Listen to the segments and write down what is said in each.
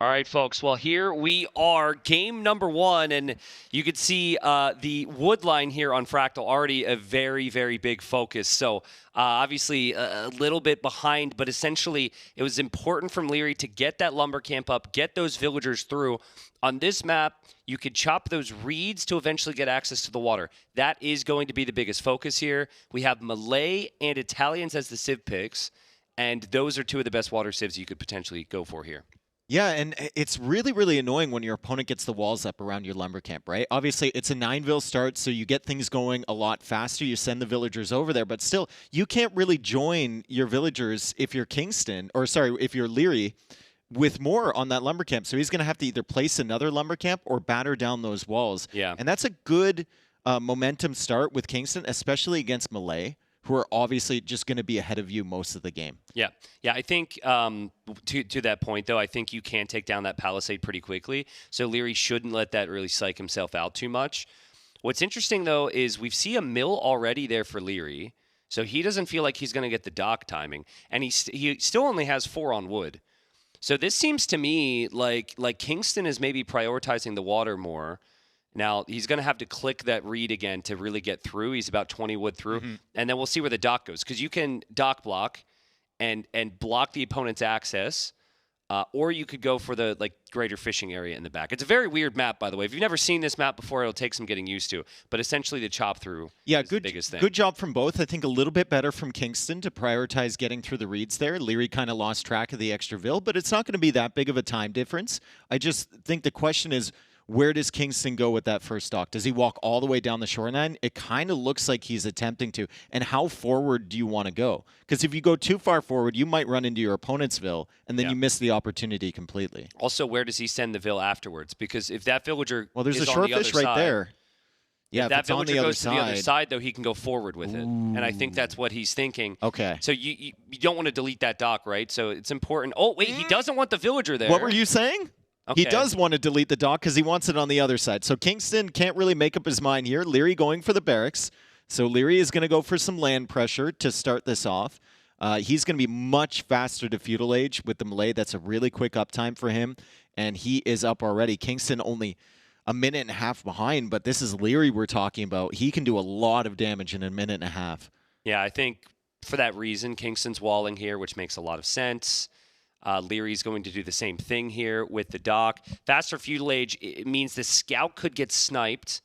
All right, folks. Well, here we are, game number 1, and you can see the wood line here on Fractal already a very, very big focus. So obviously a little bit behind, but essentially it was important from Liereyy to get that lumber camp up, get those villagers through. On this map, you could chop those reeds to eventually get access to the water. That is going to be the biggest focus here. We have Malay and Italians as the civ picks, and those are two of the best water civs you could potentially go for here. Yeah, and it's really, really annoying when your opponent gets the walls up around your lumber camp, right? Obviously, it's a 9-vil start, so you get things going a lot faster. You send the villagers over there, but still, you can't really join your villagers if you're Kingstone, or sorry, if you're Liereyy, with more on that lumber camp. So he's going to have to either place another lumber camp or batter down those walls. Yeah. And that's a good momentum start with Kingstone, especially against Malay, who are obviously just going to be ahead of you most of the game. Yeah. I think to that point, though, I think you can take down that palisade pretty quickly. So Liereyy shouldn't let that really psych himself out too much. What's interesting, though, is we see a mill already there for Liereyy. So he doesn't feel like he's going to get the dock timing. And he still only has 4 on wood. So this seems to me like Kingstone is maybe prioritizing the water more. Now, he's going to have to click that reed again to really get through. He's about 20 wood through. And then we'll see where the dock goes. Because you can dock block and block the opponent's access. Or you could go for the greater fishing area in the back. It's a very weird map, by the way. If you've never seen this map before, it'll take some getting used to. But essentially, the chop through is the biggest thing. Good job from both. I think a little bit better from Kingstone to prioritize getting through the reeds there. Liereyy kind of lost track of the extra vil, but it's not going to be that big of a time difference. I just think the question is, where does Kingstone go with that first dock? Does he walk all the way down the shoreline? It kind of looks like he's attempting to. And how forward do you want to go? Because if you go too far forward, you might run into your opponent's vil, and then you miss the opportunity completely. Also, where does he send the vil afterwards? Because if that villager there's is a short fish right there. Yeah, if that villager goes to the other side, side, though, he can go forward with it. And I think that's what he's thinking. Okay. So you don't want to delete that dock, right? So it's important. Oh, wait, he doesn't want the villager there. What were you saying? Okay. He does want to delete the dock because he wants it on the other side. So Kingstone can't really make up his mind here. Liereyy going for the barracks. So Liereyy is going to go for some land pressure to start this off. He's going to be much faster to feudal age with the Malay. That's a really quick uptime for him. And he is up already. Kingstone only a minute and a half behind, but this is Liereyy we're talking about. He can do a lot of damage in a minute and a half. Yeah, I think for that reason, Kingstone's walling here, which makes a lot of sense. Lierey's going to do the same thing here with the dock. Faster feudal age, it means the scout could get sniped.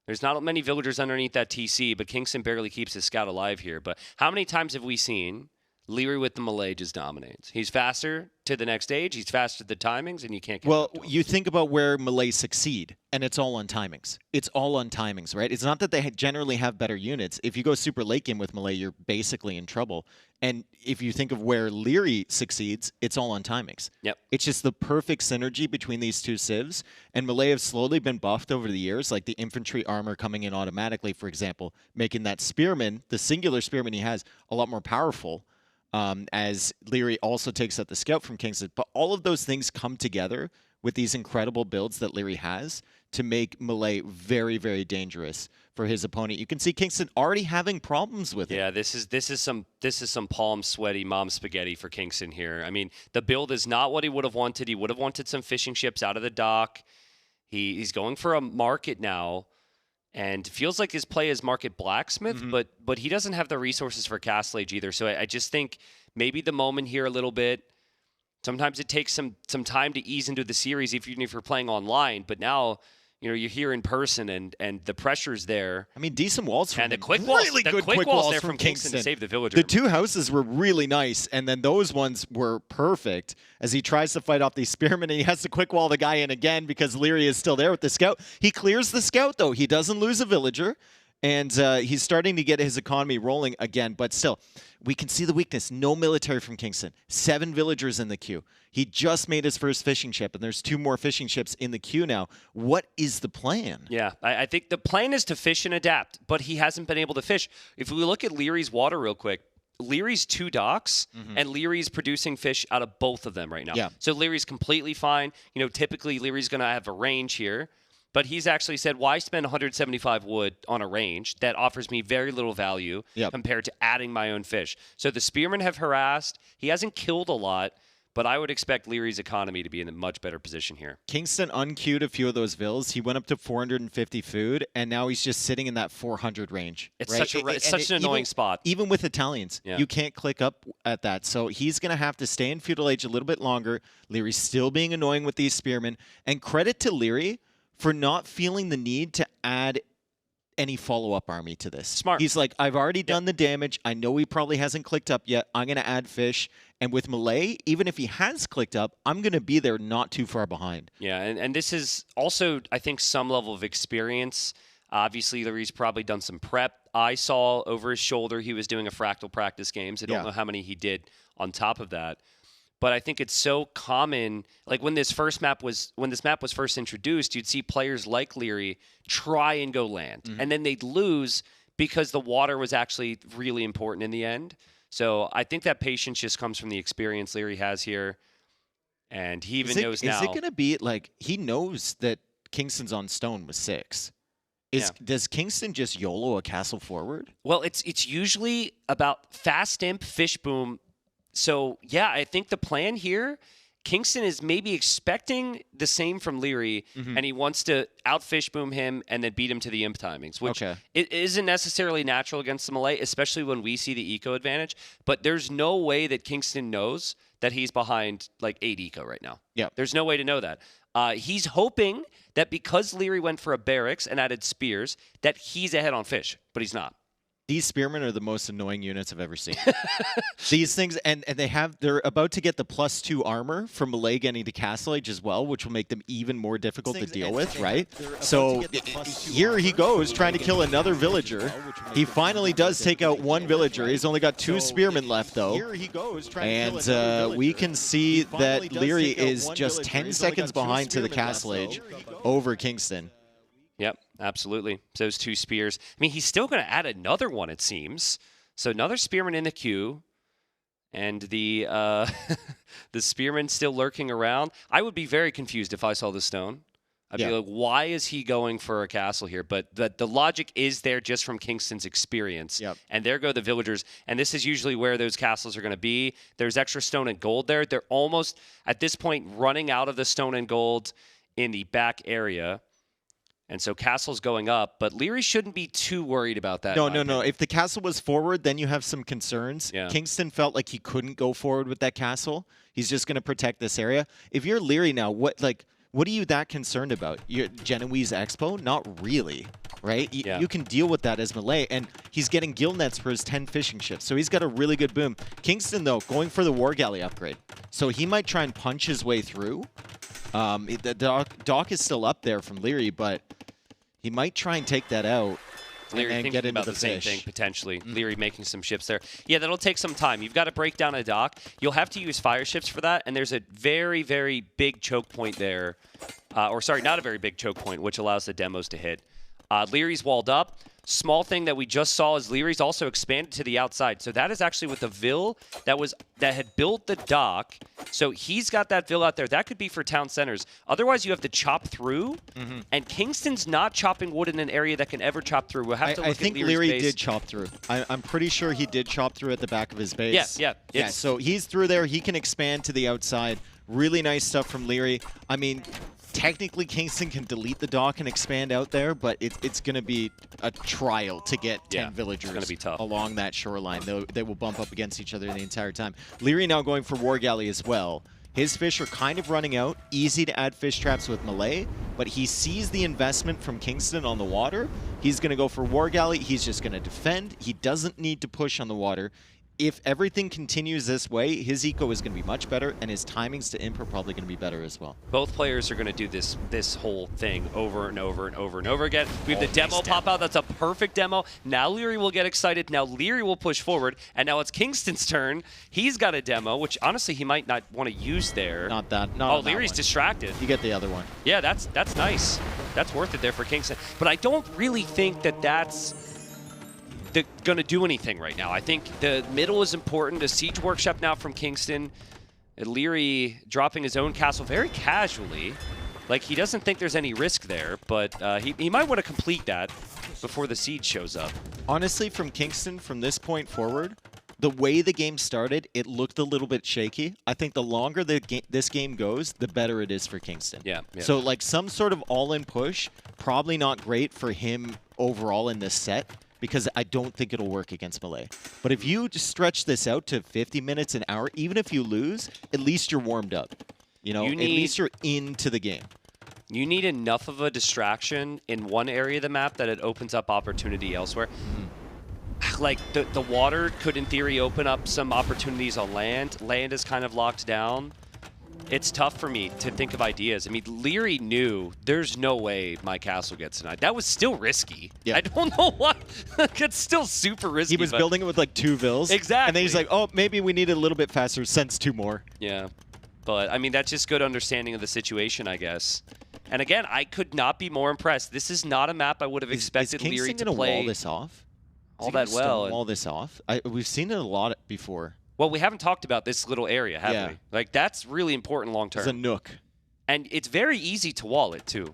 There's not many villagers underneath that TC, but Kingstone barely keeps his scout alive here. But how many times have we seen Liereyy with the Malay just dominates? He's faster to the next stage. He's faster to the timings, and you can't get Well, you think about where Malay succeed, and it's all on timings. It's all on timings, right? It's not that they generally have better units. If you go super late game with Malay, you're basically in trouble. And if you think of where Liereyy succeeds, it's all on timings. Yep. It's just the perfect synergy between these two civs. And Malay have slowly been buffed over the years, like the infantry armor coming in automatically, for example, making that spearman, the singular spearman he has, a lot more powerful. As Liereyy also takes out the scout from Kingstone. But all of those things come together with these incredible builds that Liereyy has to make Malay very, very dangerous for his opponent. You can see Kingstone already having problems with it. Yeah, this is some palm sweaty mom spaghetti for Kingstone here. I mean, the build is not what he would have wanted. He would have wanted some fishing ships out of the dock. He's going for a market now. And feels like his play is market blacksmith, but he doesn't have the resources for Castle Age either. So I just think maybe the moment here a little bit. Sometimes it takes some time to ease into the series, even if you're playing online. But now, you're here in person, and the pressure's there. I mean, decent walls from and the quick walls, really the good quick walls there from Kingstone to save the villager. The two houses were really nice, and then those ones were perfect as he tries to fight off these spearmen, and he has to quick wall the guy in again because Liereyy is still there with the scout. He clears the scout, though. He doesn't lose a villager, and he's starting to get his economy rolling again, but still, we can see the weakness. No military from Kingstone. 7 villagers in the queue. He just made his first fishing ship, and there's 2 more fishing ships in the queue now. What is the plan? Yeah, I think the plan is to fish and adapt, but he hasn't been able to fish. If we look at Lierey's water real quick, Lierey's 2 docks, and Lierey's producing fish out of both of them right now. Yeah. So Lierey's completely fine. Typically Lierey's going to have a range here. But he's actually said, why spend 175 wood on a range that offers me very little value compared to adding my own fish? So the spearmen have harassed. He hasn't killed a lot, But I would expect Lierey's economy to be in a much better position here. Kingston unqueued a few of those vills. He went up to 450 food, and now he's just sitting in that 400 range. It's right? such an annoying spot. Even with Italians, Yeah. you can't click up at that. So he's going to have to stay in feudal age a little bit longer. Lierey's still being annoying with these spearmen. And credit to Liereyy for not feeling the need to add any follow-up army to this. Smart. He's like, I've already done the damage. I know he probably hasn't clicked up yet. I'm going to add fish. And with Malay, even if he has clicked up, I'm going to be there not too far behind. Yeah, and this is also, I think, some level of experience. Obviously, Lierey's probably done some prep. I saw over his shoulder he was doing a fractal practice games. I don't know how many he did on top of that. But I think it's so common, like when this map was first introduced, you'd see players like Liereyy try and go land, and then they'd lose because the water was actually really important in the end. So I think that patience just comes from the experience Liereyy has here, and he even knows now. Is it going to be like he knows that Kingston's on stone with 6? Does Kingston just YOLO a castle forward? Well, it's usually about fast imp, fish boom. So, yeah, I think the plan here, Kingston is maybe expecting the same from Liereyy, and he wants to outfish boom him and then beat him to the imp timings, which it isn't necessarily natural against the Malay, especially when we see the eco advantage. But there's no way that Kingston knows that he's behind like 8 eco right now. Yeah. There's no way to know that. He's hoping that because Liereyy went for a barracks and added spears, that he's ahead on fish, but he's not. These spearmen are the most annoying units I've ever seen. These things, and they're about to get the +2 armor from Malay getting to Castle Age as well, which will make them even more difficult to deal with, right? So here he goes, trying to kill another villager. He finally does take out one villager. He's only got 2 spearmen left, though. And we can see that Liereyy is just 10 seconds behind to the Castle Age over Kingston. Yep, absolutely. So those 2 spears. I mean, he's still going to add another one, it seems. So another spearman in the queue. And the the spearman still lurking around. I would be very confused if I saw the stone. I'd be like, why is he going for a castle here? But the logic is there just from Kingston's experience. Yep. And there go the villagers. And this is usually where those castles are going to be. There's extra stone and gold there. They're almost, at this point, running out of the stone and gold in the back area. And so castle's going up, but Liereyy shouldn't be too worried about that. No. If the castle was forward, then you have some concerns. Yeah. Kingston felt like he couldn't go forward with that castle. He's just going to protect this area. If you're Liereyy now, what are you that concerned about? Your Genoese Expo? Not really, right? You can deal with that as Malay, and he's getting gill nets for his 10 fishing ships, so he's got a really good boom. Kingston, though, going for the War Galley upgrade. So he might try and punch his way through. The dock is still up there from Liereyy, but he might try and take that out and get into about the same thing, potentially. Liereyy making some ships there. Yeah, that'll take some time. You've got to break down a dock. You'll have to use fire ships for that, and there's a very, very big choke point there. Or, sorry, not a very big choke point, which allows the demos to hit. Lierey's walled up. Small thing that we just saw is Lierey's also expanded to the outside. So that is actually with the Vill that had built the dock. So he's got that Vill out there. That could be for town centers. Otherwise, you have to chop through. And Kingston's not chopping wood in an area that can ever chop through. We'll have to look I think at Lierey's base. Did chop through. I'm pretty sure he did chop through at the back of his base. Yeah. So he's through there. He can expand to the outside. Really nice stuff from Liereyy. I mean, technically Kingston can delete the dock and expand out there, but it's going to be a trial to get 10 villagers gonna be tough. along that shoreline. They will bump up against each other the entire time. Liereyy now going for War Galley as well. His fish are kind of running out. Easy to add fish traps with Malay, but he sees the investment from Kingston on the water. He's going to go for War Galley. He's just going to defend. He doesn't need to push on the water. If everything continues this way, his eco is going to be much better, and his timings to imp are probably going to be better as well. Both players are going to do this whole thing over and over and over and over again. We have the demo pop out. That's a perfect demo. Now Liereyy will get excited. Now Liereyy will push forward, and now it's Kingston's turn. He's got a demo, which honestly he might not want to use there. Not that. Oh, Lierey's distracted. You get the other one. Yeah, that's nice. That's worth it there for Kingston. But I don't really think that's going to do anything right now. I think the middle is important. A siege workshop now from Kingston. Liereyy dropping his own castle very casually. Like, he doesn't think there's any risk there, but he might want to complete that before the siege shows up. Honestly, from Kingston, from this point forward, the way the game started, it looked a little bit shaky. I think the longer this game goes, the better it is for Kingston. Yeah. So like some sort of all-in push, probably not great for him overall in this set, because I don't think it'll work against Melee. But if you just stretch this out to 50 minutes, an hour, even if you lose, at least you're warmed up. You know, at least you're into the game. You need enough of a distraction in one area of the map that it opens up opportunity elsewhere. Like, the water could, in theory, open up some opportunities on land. Land is kind of locked down. It's tough for me to think of ideas. I mean, Liereyy knew there's no way my castle gets denied. That was still risky. Yeah. I don't know why. It's still super risky. He was building it with like 2 vills. Exactly. And then he's like, oh, maybe we need it a little bit faster. Sends 2 more. Yeah. But, I mean, that's just good understanding of the situation, I guess. And again, I could not be more impressed. This is not a map I would have expected Liereyy to play. Wall this off? All that well. Wall this off? We've seen it a lot before. Well, we haven't talked about this little area, have we? Like, that's really important long term. It's a nook. And it's very easy to wall it, too.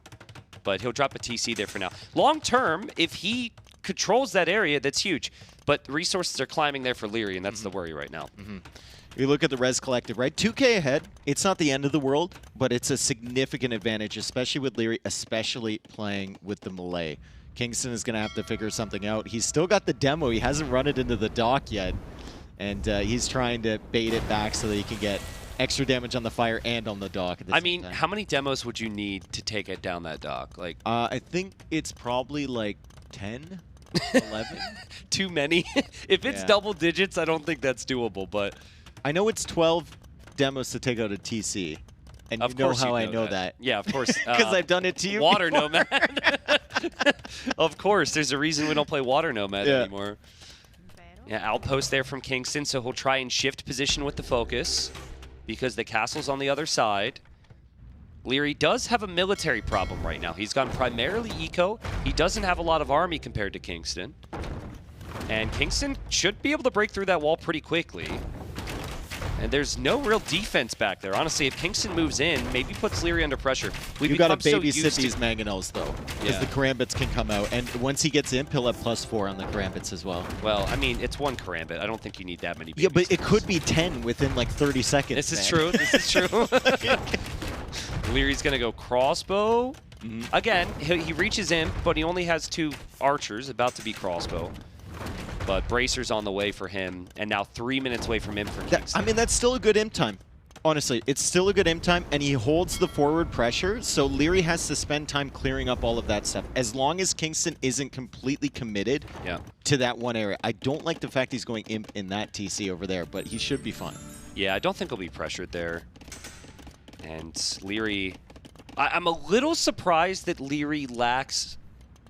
But he'll drop a TC there for now. Long term, if he controls that area, that's huge. But resources are climbing there for Liereyy, and that's the worry right now. You look at the Res Collective, right? 2K ahead. It's not the end of the world, but it's a significant advantage, especially with Liereyy, especially playing with the Melee. Kingston is going to have to figure something out. He's still got the demo. He hasn't run it into the dock yet. And he's trying to bait it back so that he can get extra damage on the fire and on the dock at the same time. How many demos would you need to take it down that dock? Like, I think it's probably like 10, 11. Too many? If it's double digits, I don't think that's doable, but... I know it's 12 demos to take out a TC. And you know how I know that. Yeah, of course. Because I've done it to you. Water Nomad. Of course. There's a reason we don't play Water Nomad anymore. Yeah, outpost there from Kingston, so he'll try and shift position with the focus because the castle's on the other side. Liereyy does have a military problem right now. He's gone primarily eco. He doesn't have a lot of army compared to Kingston. And Kingston should be able to break through that wall pretty quickly. And there's no real defense back there. Honestly, if Kingston moves in, maybe puts Liereyy under pressure. You got to babysit these Mangonels, though, because the Karambits can come out. And once he gets in, he'll have +4 on the Karambits as well. Well, I mean, it's 1 Karambit. I don't think you need that many babysitters. Yeah, but it could be 10 within like 30 seconds. This is true. This is true. Lierey's going to go crossbow. Again, he reaches in, but he only has 2 archers, about to be crossbow. But Bracer's on the way for him, and now 3 minutes away from him for Kingston. I mean, that's still a good imp time. Honestly, it's still a good imp time, and he holds the forward pressure, so Liereyy has to spend time clearing up all of that stuff. As long as Kingston isn't completely committed to that one area. I don't like the fact he's going imp in that TC over there, but he should be fine. Yeah, I don't think he'll be pressured there. And Liereyy... I'm a little surprised that Liereyy lacks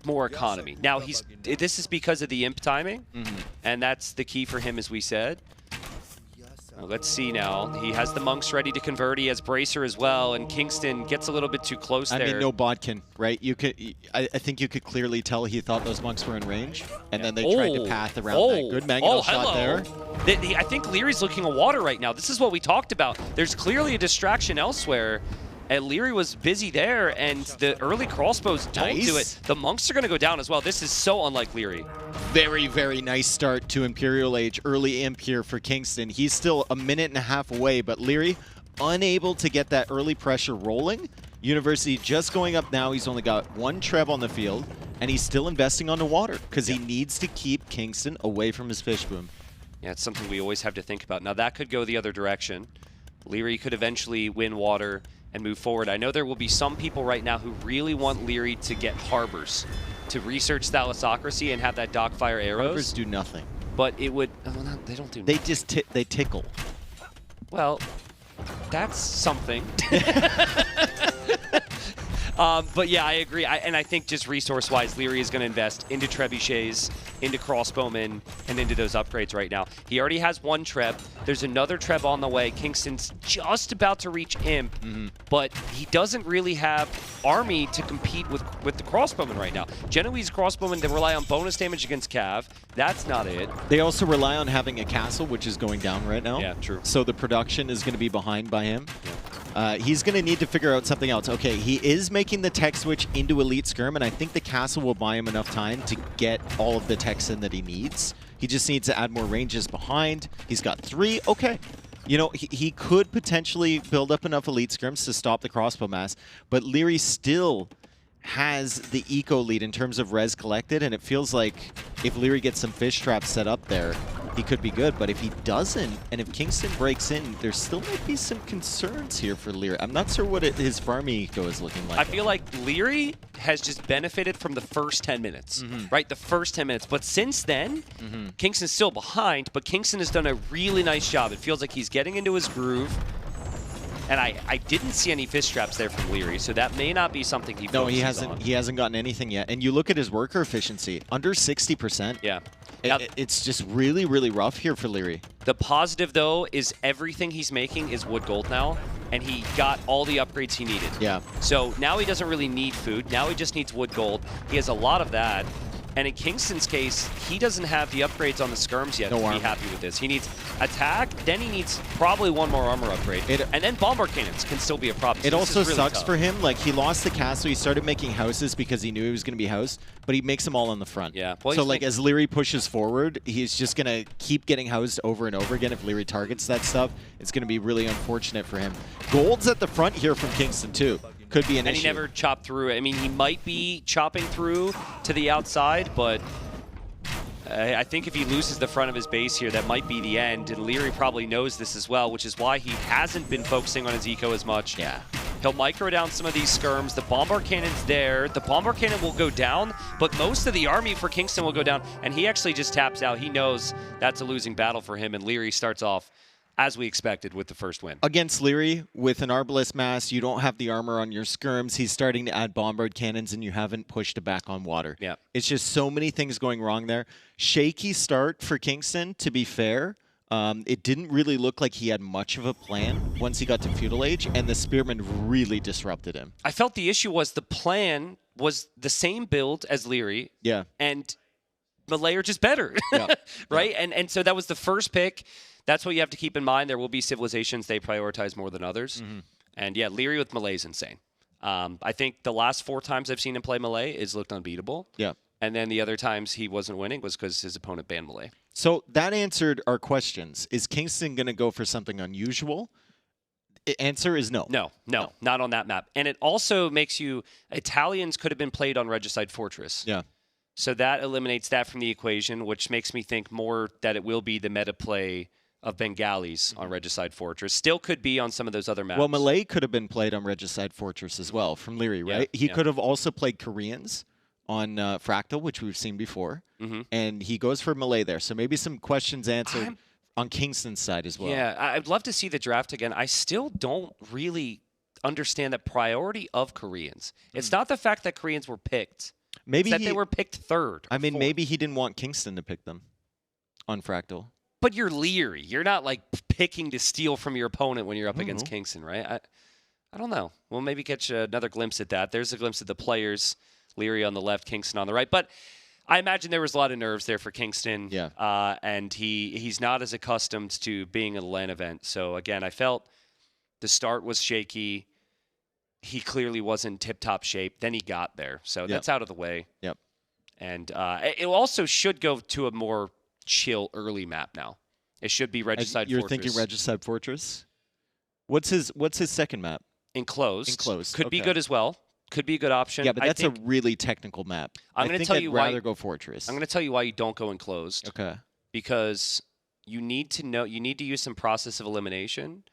more economy. Now, this is because of the imp timing, and that's the key for him, as we said. Well, let's see now. He has the monks ready to convert. He has Bracer as well, and Kingston gets a little bit too close there. I mean, no bodkin, right? You could. I think you could clearly tell he thought those monks were in range, and then they tried to path around that. Good Mangonel shot there. I think Lierey's looking at water right now. This is what we talked about. There's clearly a distraction elsewhere. And Liereyy was busy there, and the early crossbows don't do it. The monks are going to go down as well. This is so unlike Liereyy. Very, very nice start to Imperial Age. Early imp here for Kingston. He's still a minute and a half away, but Liereyy unable to get that early pressure rolling. University just going up now. He's only got 1 Treb on the field, and he's still investing on the water because he needs to keep Kingston away from his fish boom. Yeah, it's something we always have to think about. Now, that could go the other direction. Liereyy could eventually win water and move forward. I know there will be some people right now who really want Liereyy to get harbors, to research thalassocracy and have that dockfire arrows. Harbors do nothing. But it would... Well, they don't do They nothing. just they tickle. Well, that's something. But yeah, I agree. And I think just resource-wise, Liereyy is going to invest into trebuchets, into crossbowmen, and into those upgrades right now. He already has 1 Treb. There's another Treb on the way. Kingston's just about to reach Imp, but he doesn't really have army to compete with the crossbowmen right now. Genoese crossbowmen, they rely on bonus damage against Cav. That's not it. They also rely on having a castle, which is going down right now. Yeah, true. So the production is going to be behind by him. He's going to need to figure out something else. Okay, he is making the tech switch into Elite Skirm, and I think the castle will buy him enough time to get all of the techs in that he needs. He just needs to add more ranges behind. He's got 3. Okay. You know, he could potentially build up enough elite scrims to stop the crossbow mass, but Liereyy still has the eco lead in terms of res collected, and it feels like if Liereyy gets some fish traps set up there, he could be good. But if he doesn't, and if Kingstone breaks in, there still might be some concerns here for Liereyy. I'm not sure what his farm eco is looking like. I feel like Liereyy has just benefited from the first 10 minutes, right? The first 10 minutes. But since then, Kingstone's still behind, but Kingstone has done a really nice job. It feels like he's getting into his groove. And I didn't see any fish traps there from Liereyy, so that may not be something he focuses on. No, he hasn't. He hasn't gotten anything yet. And you look at his worker efficiency, under 60%. Yeah. It's just really, really rough here for Liereyy. The positive, though, is everything he's making is wood gold now, and he got all the upgrades he needed. Yeah. So now he doesn't really need food. Now he just needs wood gold. He has a lot of that. And in Kingstone's case, he doesn't have the upgrades on the skirms yet to be happy with this. He needs attack, then he needs probably one more armor upgrade. And then bombard cannons can still be a problem. It So also really sucks tough for him. Like, he lost the castle. He started making houses because he knew he was going to be housed, but he makes them all on the front. Yeah. Well, so, like, as Liereyy pushes forward, he's just going to keep getting housed over and over again. If Liereyy targets that stuff, it's going to be really unfortunate for him. Gold's at the front here from Kingstone, too. Could be an issue. And he never chopped through. I mean, he might be chopping through to the outside, but I think if he loses the front of his base here, that might be the end. And Liereyy probably knows this as well, which is why he hasn't been focusing on his eco as much. Yeah. He'll micro down some of these skirms. The bombard cannon's there. The bombard cannon will go down, but most of the army for Kingstone will go down. And he actually just taps out. He knows that's a losing battle for him, and Liereyy starts off as we expected with the first win. Against Liereyy, with an Arbalest Mass, you don't have the armor on your skirms. He's starting to add bombard cannons, and you haven't pushed it back on water. Yeah. It's just so many things going wrong there. Shaky start for Kingstone, to be fair. It didn't really look like he had much of a plan once he got to Feudal Age, and the Spearman really disrupted him. I felt the issue was the plan was the same build as Liereyy. Yeah. And Malay are just better. Yeah. Right? Yeah. And so that was the first pick. That's what you have to keep in mind. There will be civilizations they prioritize more than others. And yeah, Liereyy with Malay is insane. I think the last 4 times I've seen him play Malay is looked unbeatable. Yeah. And then the other times he wasn't winning was because his opponent banned Malay. So that answered our questions. Is Kingstone going to go for something unusual? Answer is no. No, not on that map. And it also makes you... Italians could have been played on Regicide Fortress. Yeah. So that eliminates that from the equation, which makes me think more that it will be the meta play of Bengalis on Regicide Fortress. Still could be on some of those other maps. Well, Malay could have been played on Regicide Fortress as well from Liereyy, right? He could have also played Koreans on Fractal, which we've seen before. And he goes for Malay there. So maybe some questions answered on Kingstone's side as well. Yeah, I'd love to see the draft again. I still don't really understand the priority of Koreans. It's not the fact that Koreans were picked. Maybe it's that they were picked third. I mean, maybe he didn't want Kingstone to pick them on Fractal. But you're Liereyy. You're not like picking to steal from your opponent when you're up against Kingstone, right? I don't know. We'll maybe catch another glimpse at that. There's a glimpse of the players. Liereyy on the left, Kingstone on the right. But I imagine there was a lot of nerves there for Kingstone. Yeah. And he's not as accustomed to being at a LAN event. So, again, I felt the start was shaky. He clearly wasn't tip-top shape. Then he got there. So that's out of the way. Yep. And it also should go to a more chill early map now. It should be Regicide Fortress. You're thinking Regicide Fortress? What's his second map? Enclosed. Enclosed. Could be good as well. Could be a good option. Yeah, but that's a really technical map. I'm going to tell you why. I'd rather go Fortress. I'm going to tell you why you don't go Enclosed. Okay. Because you need to know. You need to use some process of elimination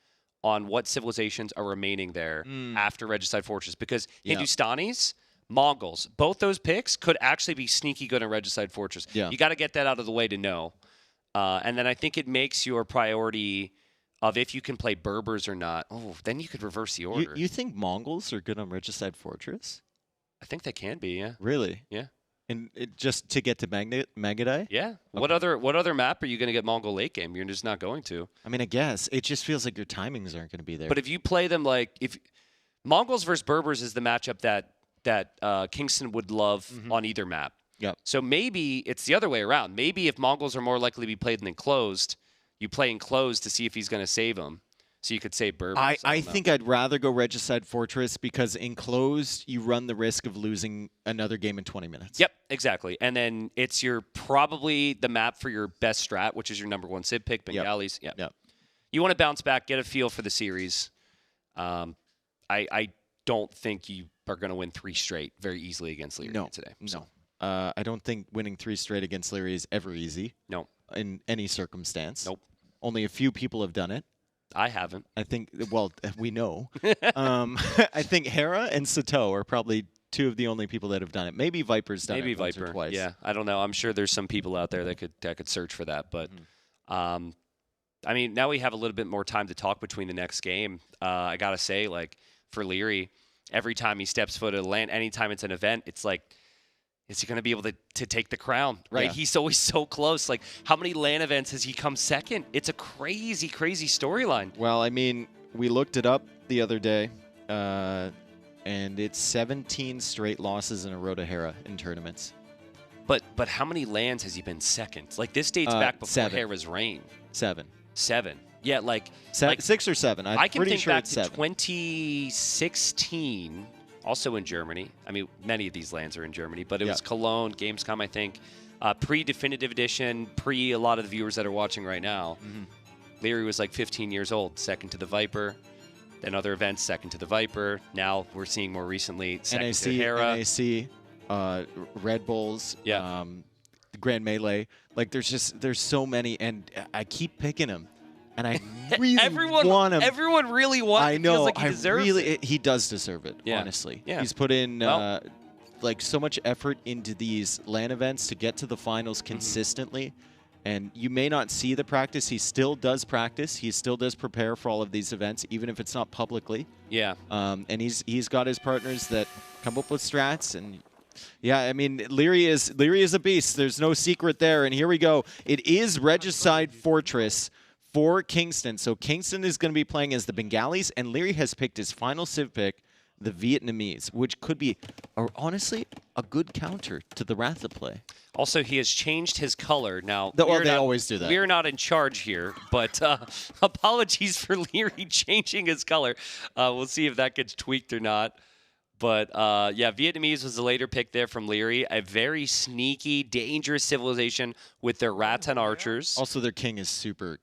on what civilizations are remaining there after Regicide Fortress. Because Hindustanis, Mongols, both those picks could actually be sneaky good in Regicide Fortress. Yeah. You got to get that out of the way to know. And then I think it makes your priority of if you can play Berbers or not. Oh, then you could reverse the order. You think Mongols are good on Regicide Fortress? I think they can be, yeah. Really? Yeah. And just to get to Magadai? Yeah. Okay. What other map are you going to get Mongol late game? You're just not going to. I mean, I guess. It just feels like your timings aren't going to be there. But if you play them like... if Mongols versus Berbers is the matchup that Kingstone would love on either map. Yep. So maybe it's the other way around. Maybe if Mongols are more likely to be played in Enclosed, you play Enclosed to see if he's going to save them. So you could say Bourbon. I think I'd rather go Regicide Fortress because enclosed, you run the risk of losing another game in 20 minutes. Yep, exactly. And then it's probably the map for your best strat, which is your number 1 Civ pick, Bengalis. Yep. You want to bounce back, get a feel for the series. I don't think you are going to win 3 straight very easily against Liereyy today. No. I don't think winning 3 straight against Liereyy is ever easy. No. In any circumstance. Nope. Only a few people have done it. I haven't. I think, well, we know. I think Hera and Sato are probably 2 of the only people that have done it. Maybe Viper's done it once or twice. Yeah, I don't know. I'm sure there's some people out there that could search for that. But, I mean, now we have a little bit more time to talk between the next game. I got to say, like, for Liereyy, every time he steps foot at a land, anytime it's an event, it's like, is he going to be able to take the crown, right? Yeah. He's always so close. Like, how many LAN events has he come second? It's a crazy, crazy storyline. Well, I mean, we looked it up the other day, and it's 17 straight losses in a row to Hera in tournaments. But how many LANs has he been second? Like, this dates back before 7. Hera's reign. 7. 7. Yeah, like... 6 or 7. I'm I can pretty think sure back it's to 7. 2016... Also in Germany. I mean, many of these lands are in Germany, but it was Cologne, Gamescom, I think. Pre-Definitive Edition, a lot of the viewers that are watching right now. Liereyy was like 15 years old, second to the Viper. Then other events, second to the Viper. Now we're seeing more recently, second to Hera. NAC, Red Bulls, Grand Melee. Like, there's so many, and I keep picking him. And I really want him. Everyone really wants him. I know. Feels like he deserves it. He does deserve it, honestly. Yeah. He's put in like so much effort into these LAN events to get to the finals consistently. And you may not see the practice. He still does practice. He still does prepare for all of these events, even if it's not publicly. Yeah. And he's got his partners that come up with strats. And yeah, I mean, Liereyy is a beast. There's no secret there. And here we go. It is Regicide Fortress for Kingstone. So Kingstone is going to be playing as the Bengalis, and Liereyy has picked his final Civ pick, the Vietnamese, which could be, honestly, a good counter to the Ratha play. Also, he has changed his color. Now, they always do that. We're not in charge here, but apologies for Liereyy changing his color. We'll see if that gets tweaked or not. But, yeah, Vietnamese was the later pick there from Liereyy. A very sneaky, dangerous civilization with their Rattan archers. Also, their king is super...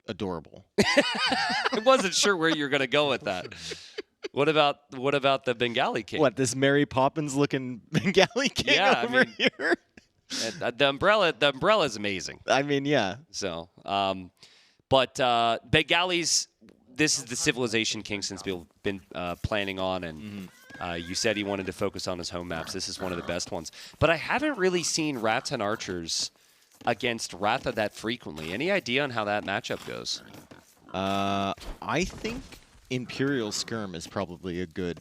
adorable. I wasn't sure where you were going to go with that. What about the Bengali king? What, this Mary Poppins looking Bengali king over here? The umbrella is amazing. I mean, yeah. So, but Bengalis, this is the civilization Kingstone's been planning on, and you said he wanted to focus on his home maps. This is one of the best ones. But I haven't really seen Rattan archers against Ratha that frequently. Any idea on how that matchup goes? I think Imperial Skirm is probably a good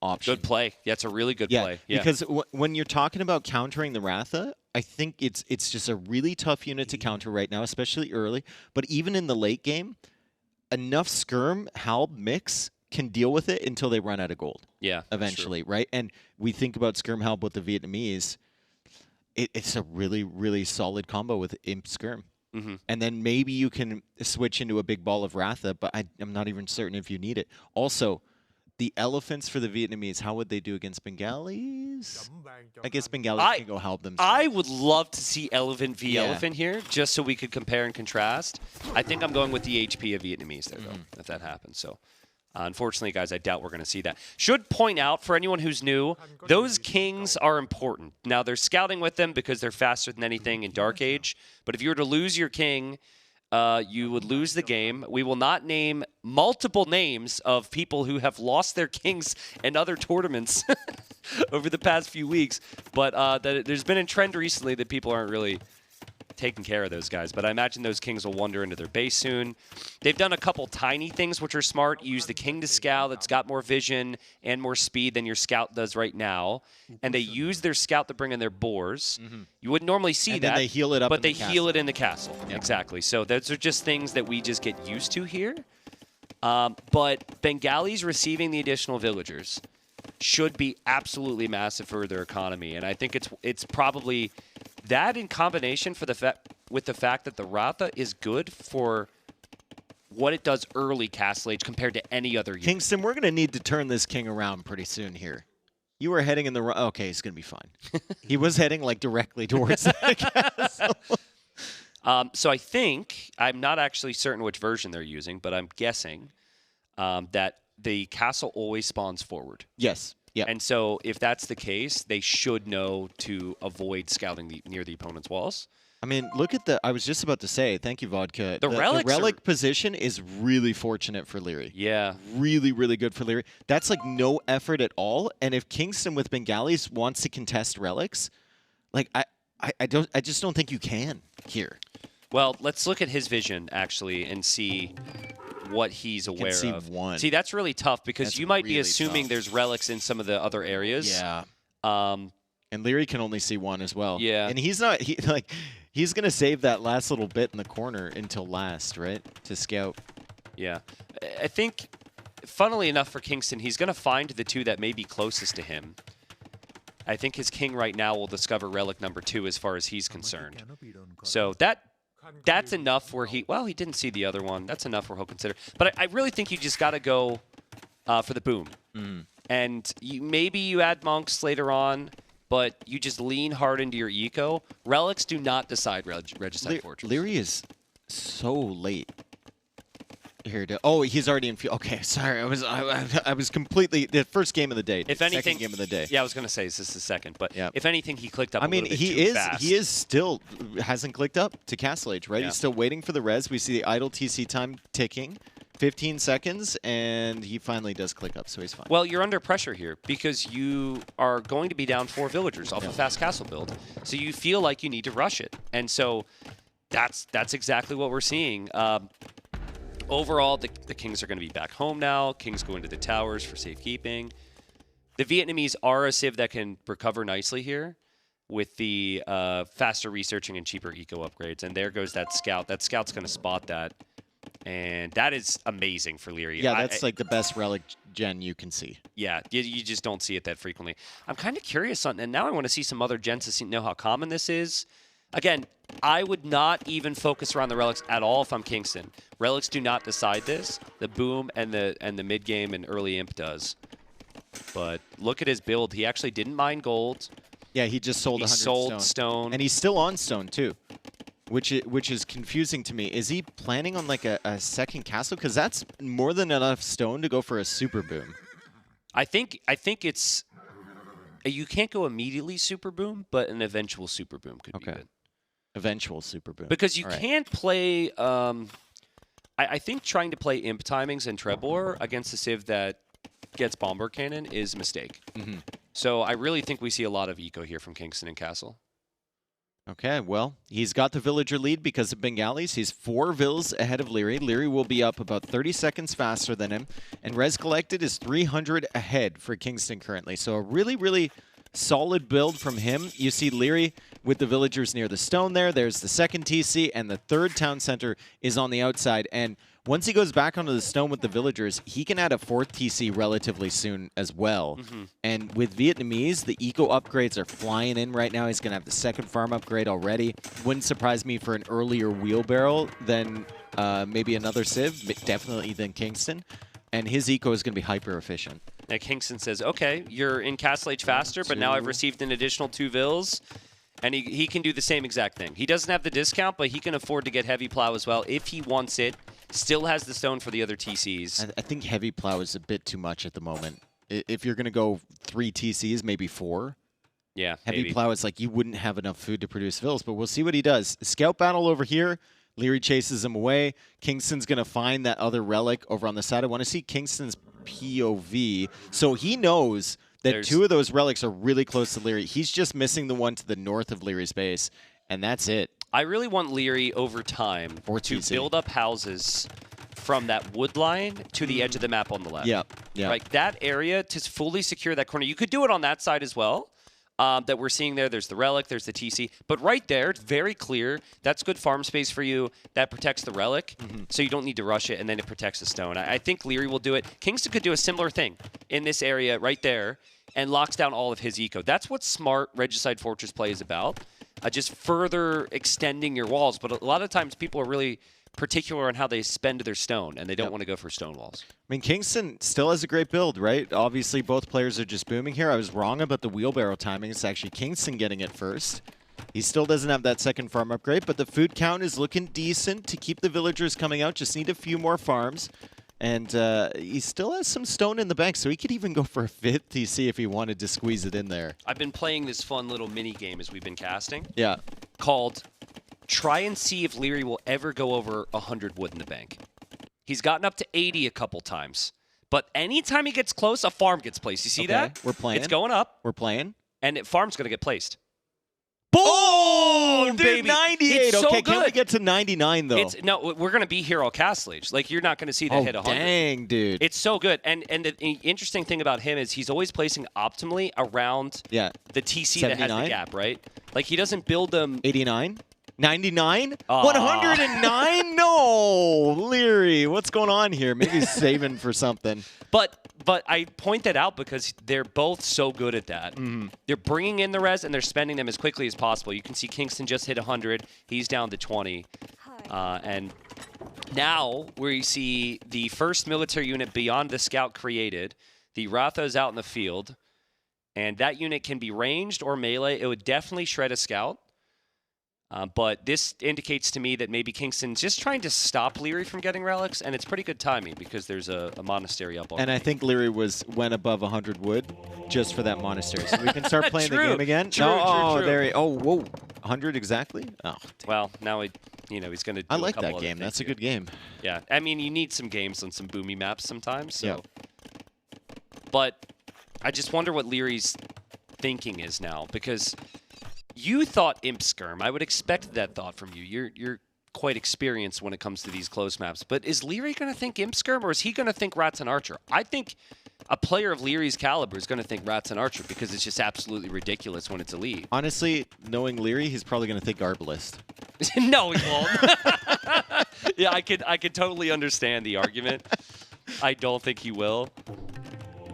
option. Good play. Yeah, it's a really good play. Yeah, because when you're talking about countering the Ratha, I think it's just a really tough unit to counter right now, especially early. But even in the late game, enough Skirm Halb mix can deal with it until they run out of gold. Yeah, eventually, right? And we think about Skirm Halb with the Vietnamese. It's a really, really solid combo with Imp Skirm. And then maybe you can switch into a big ball of Ratha, but I'm not even certain if you need it. Also, the elephants for the Vietnamese, how would they do against Bengalis? I guess Bengalis can go help them. I would love to see elephant v elephant here, just so we could compare and contrast. I think I'm going with the HP of Vietnamese there, though, if that happens. So, unfortunately, guys, I doubt we're going to see that. Should point out, for anyone who's new, those kings are important. Now, they're scouting with them because they're faster than anything in Dark Age. But if you were to lose your king, you would lose the game. We will not name multiple names of people who have lost their kings in other tournaments over the past few weeks. But there's been a trend recently that people aren't really taking care of those guys. But I imagine those kings will wander into their base soon. They've done a couple tiny things which are smart. You use the king to scout. That's got more vision and more speed than your scout does right now. And they use their scout to bring in their boars. You wouldn't normally see that. Then they heal it up, but they heal it in the castle. Yep. Exactly. So those are just things that we just get used to here. But Bengalis receiving the additional villagers should be absolutely massive for their economy. And I think it's probably that in combination with the fact that the Ratha is good for what it does early Castle Age compared to any other unit. Kingston, we're going to need to turn this king around pretty soon here. You were heading in the wrong... Okay, he's going to be fine. He was heading, like, directly towards the castle. So I think, I'm not actually certain which version they're using, but I'm guessing that the castle always spawns forward. Yes. Yeah. And so if that's the case, they should know to avoid scouting near the opponent's walls. I mean, look at the... I was just about to say, thank you, Vodka. The relic position is really fortunate for Liereyy. Yeah. Really, really good for Liereyy. That's like no effort at all. And if Kingston with Bengalis wants to contest relics, like I just don't think you can here. Well, let's look at his vision actually and see what he's aware of. One. See, that's really tough because That's you might be really assuming tough. there's relics in some of the other areas. Yeah. And Liereyy can only see one as well. Yeah. And he's not he's gonna save that last little bit in the corner until last, right? To scout. Yeah. I think, funnily enough for Kingston, he's going to find the two that may be closest to him. I think his king right now will discover relic number 2 as far as he's concerned. So that's enough where he didn't see the other one. That's enough where he'll consider. But I really think you just got to go for the boom. And maybe you add monks later on, but you just lean hard into your eco. Relics do not decide Regicide Fortress. Liereyy is so late here to... Oh, he's already in... Okay, sorry. I was completely... The first game of the day. If anything, second game of the day. Yeah, I was going to say this is the second, but yeah. If anything, he clicked up a little bit he too is fast. He is still... Hasn't clicked up to Castle Age, right? Yeah. He's still waiting for the res. We see the idle TC time ticking. 15 seconds, and he finally does click up, so he's fine. Well, you're under pressure here because you are going to be down 4 villagers off a fast castle build. So you feel like you need to rush it. And so that's exactly what we're seeing. Overall, the Kings are going to be back home now. Kings go into the towers for safekeeping. The Vietnamese are a civ that can recover nicely here with the faster researching and cheaper eco upgrades. And there goes that scout. That scout's going to spot that. And that is amazing for Liereyy. Yeah, that's like the best relic gen you can see. Yeah, you just don't see it that frequently. I'm kind of curious on, and now I want to see some other gens to know how common this is. Again, I would not even focus around the relics at all if I'm Kingston. Relics do not decide this. The boom and the mid game and early imp does. But look at his build. He actually didn't mine gold. Yeah, he just sold 100 sold stone. And he's still on stone too. Which is confusing to me. Is he planning on like a second castle? Because that's more than enough stone to go for a super boom. I think it's... You can't go immediately super boom, but an eventual super boom could be good. Eventual super boom. Because you can't play... I think trying to play imp timings and Trebor against a civ that gets bomber cannon is a mistake. So I really think we see a lot of eco here from Kingston and Castle. Okay, well, he's got the villager lead because of Bengalis. He's 4 vills ahead of Liereyy. Liereyy will be up about 30 seconds faster than him. And res collected is 300 ahead for Kingston currently. So a really, really solid build from him. You see Liereyy with the villagers near the stone there. There's the second TC, and the third town center is on the outside. And once he goes back onto the stone with the villagers, he can add a 4th TC relatively soon as well. And with Vietnamese, the eco upgrades are flying in right now. He's going to have the second farm upgrade already. Wouldn't surprise me for an earlier wheelbarrow than maybe another civ, but definitely than Kingston. And his eco is going to be hyper efficient. Now Kingston says, okay, you're in Castle Age faster, but now I've received an additional 2 vills. And he can do the same exact thing. He doesn't have the discount, but he can afford to get Heavy Plow as well if he wants it. Still has the stone for the other TCs. I think Heavy Plow is a bit too much at the moment. If you're going to go 3 TCs, maybe 4. Yeah, Heavy Plow is like you wouldn't have enough food to produce vills, but we'll see what he does. Scout battle over here. Liereyy chases him away. Kingston's going to find that other relic over on the side. I want to see Kingston's POV. So he knows that 2 of those relics are really close to Liereyy. He's just missing the one to the north of Leary's base, and that's it. I really want Liereyy over time to build up houses from that wood line to the edge of the map on the left. Yeah. Like that area to fully secure that corner. You could do it on that side as well. That we're seeing there. There's the relic, there's the TC. But right there, it's very clear. That's good farm space for you. That protects the relic, so you don't need to rush it, and then it protects the stone. I think Liereyy will do it. Kingston could do a similar thing in this area right there and locks down all of his eco. That's what smart Regicide Fortress play is about. Just further extending your walls. But a lot of times people are really particular on how they spend their stone, and they don't want to go for stone walls. I mean, Kingston still has a great build, right? Obviously, both players are just booming here. I was wrong about the wheelbarrow timing. It's actually Kingston getting it first. He still doesn't have that second farm upgrade, but the food count is looking decent to keep the villagers coming out. Just need a few more farms. And he still has some stone in the bank, so he could even go for a 5th TC if he wanted to squeeze it in there. I've been playing this fun little mini game as we've been casting. Yeah. Called try and see if Liereyy will ever go over 100 wood in the bank. He's gotten up to 80 a couple times. But anytime he gets close, a farm gets placed. You see that? We're playing. It's going up. We're playing. And farm's going to get placed. Boom! Oh, dude, baby. 98. It's so okay, good. can we get to 99, though? No, we're going to be here all Castle Age. Like, you're not going to see that hit 100. Dang, dude. It's so good. And the interesting thing about him is he's always placing optimally around the TC 79? that has the gap, right? Like, he doesn't build them... 89? 99? 109? No! Liereyy, what's going on here? Maybe he's saving for something. But I point that out because they're both so good at that. They're bringing in the res, and they're spending them as quickly as possible. You can see Kingston just hit 100. He's down to 20. And now we see the first military unit beyond the scout created. The Ratha's out in the field. And that unit can be ranged or melee. It would definitely shred a scout. But this indicates to me that maybe Kingston's just trying to stop Liereyy from getting relics, and it's pretty good timing because there's a monastery up on And I think Liereyy went above 100 wood just for that monastery. So we can start playing the game again. True. There he, whoa. 100 exactly? Oh, damn. Well, now he's going to do I like a couple that game. That's a here. good game. Yeah. I mean, you need some games on some boomy maps sometimes. So. But I just wonder what Lierey's thinking is now, because you thought Imp Skirm. I would expect that thought from you. You're quite experienced when it comes to these close maps. But is Liereyy going to think Imp Skirm, or is he going to think Rats and Archer? I think a player of Lierey's caliber is going to think Rats and Archer because it's just absolutely ridiculous when it's elite. Honestly, knowing Liereyy, he's probably going to think Arbalist. No, he won't. Yeah, I could totally understand the argument. I don't think he will.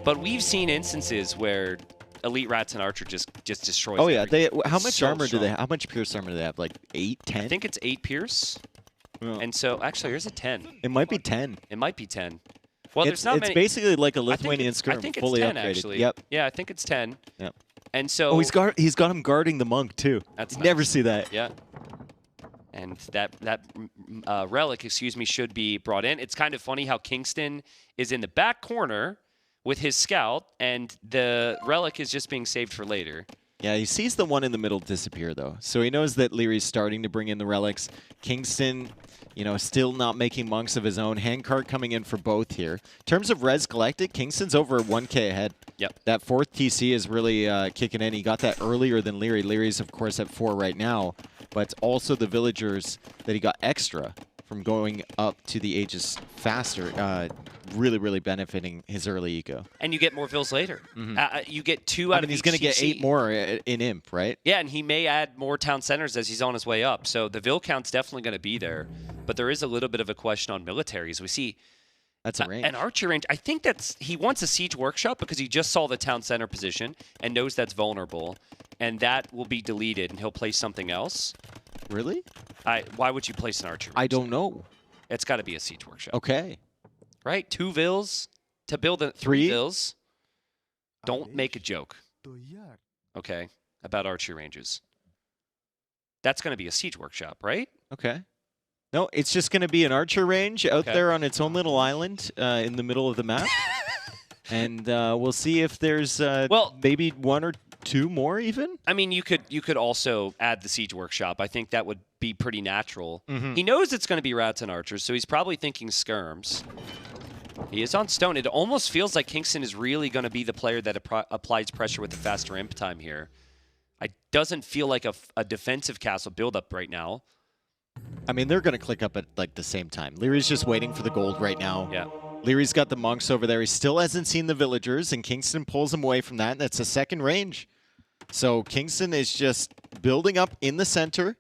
But we've seen instances where elite Rats and Archer just destroys. Oh yeah, how much armor do they have? have? How much pierce armor do they have? Like 8, 10? I think it's 8 pierce. Yeah. And so actually, here's a 10. It might be 10. It might be 10. Well, it's many. Basically like a Lithuanian Skirm, I think it's fully 10 upgraded. actually. Yep. Yeah, I think it's 10. Yep. And so he's got him guarding the monk too. That's nice. Never see that. Yeah. And that relic, should be brought in. It's kind of funny how Kingston is in the back corner with his scout, and the relic is just being saved for later. Yeah, he sees the one in the middle disappear, though. So he knows that Lierey's starting to bring in the relics. Kingston, still not making monks of his own. Handcart coming in for both here. In terms of res collected, Kingston's over 1K ahead. Yep. That 4th TC is really kicking in. He got that earlier than Liereyy. Lierey's, of course, at 4 right now. But also the villagers that he got extra from going up to the Aegis faster, really, really benefiting his early eco. And you get more vills later. You get 2 out of each he's going to get 8 more in Imp, right? Yeah, and he may add more town centers as he's on his way up. So the vill count's definitely going to be there. But there is a little bit of a question on militaries. We see that's a range. An archer range. I think he wants a siege workshop because he just saw the town center position and knows that's vulnerable. And that will be deleted, and he'll place something else. Really? Why would you place an archer range? I don't know. It's got to be a siege workshop. Okay. Right? 2 vills to build 3 vills. Don't make a joke. Okay? About archer ranges. That's going to be a siege workshop, right? Okay. No, it's just going to be an archer range out there on its own little island in the middle of the map. And we'll see if there's maybe 1 or 2 more even. I mean, you could also add the siege workshop. I think that would be pretty natural. He knows it's going to be Rats and Archers, so he's probably thinking skirms. He is on stone. It almost feels like Kingston is really going to be the player that applies pressure with the faster imp time here. It doesn't feel like a defensive castle buildup right now. I mean, they're going to click up at like the same time. Lierey's just waiting for the gold right now. Yeah. Lierey's got the monks over there. He still hasn't seen the villagers, and Kingston pulls him away from that. That's a second range. So Kingston is just building up in the center.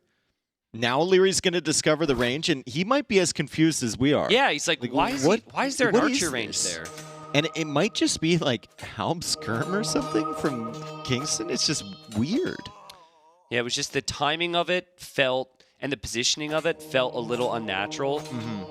Now Lierey's going to discover the range, and he might be as confused as we are. Yeah, he's like why is there an archer range there? And it might just be like Halb Skirm or something from Kingston. It's just weird. Yeah, it was just the timing of it felt... and the positioning of it felt a little unnatural.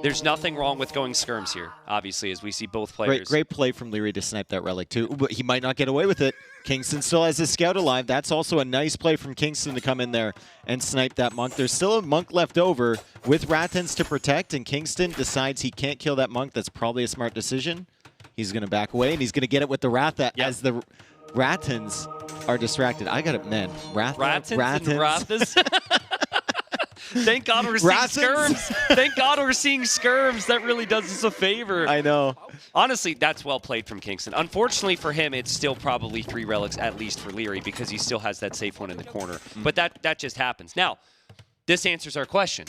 There's nothing wrong with going skirms here, obviously, as we see both players. Great play from Liereyy to snipe that relic, too. But he might not get away with it. Kingston still has his scout alive. That's also a nice play from Kingston to come in there and snipe that monk. There's still a monk left over with Ratans to protect, and Kingston decides he can't kill that monk. That's probably a smart decision. He's going to back away, and he's going to get it with the Ratha as the Ratans are distracted. I got it, man. Ratans and Rathas. Thank God we're seeing skirms. Thank God we're seeing skirms. That really does us a favor. I know. Honestly, that's well played from Kingston. Unfortunately for him, it's still probably 3 relics at least for Liereyy because he still has that safe one in the corner. But that just happens. Now, this answers our question.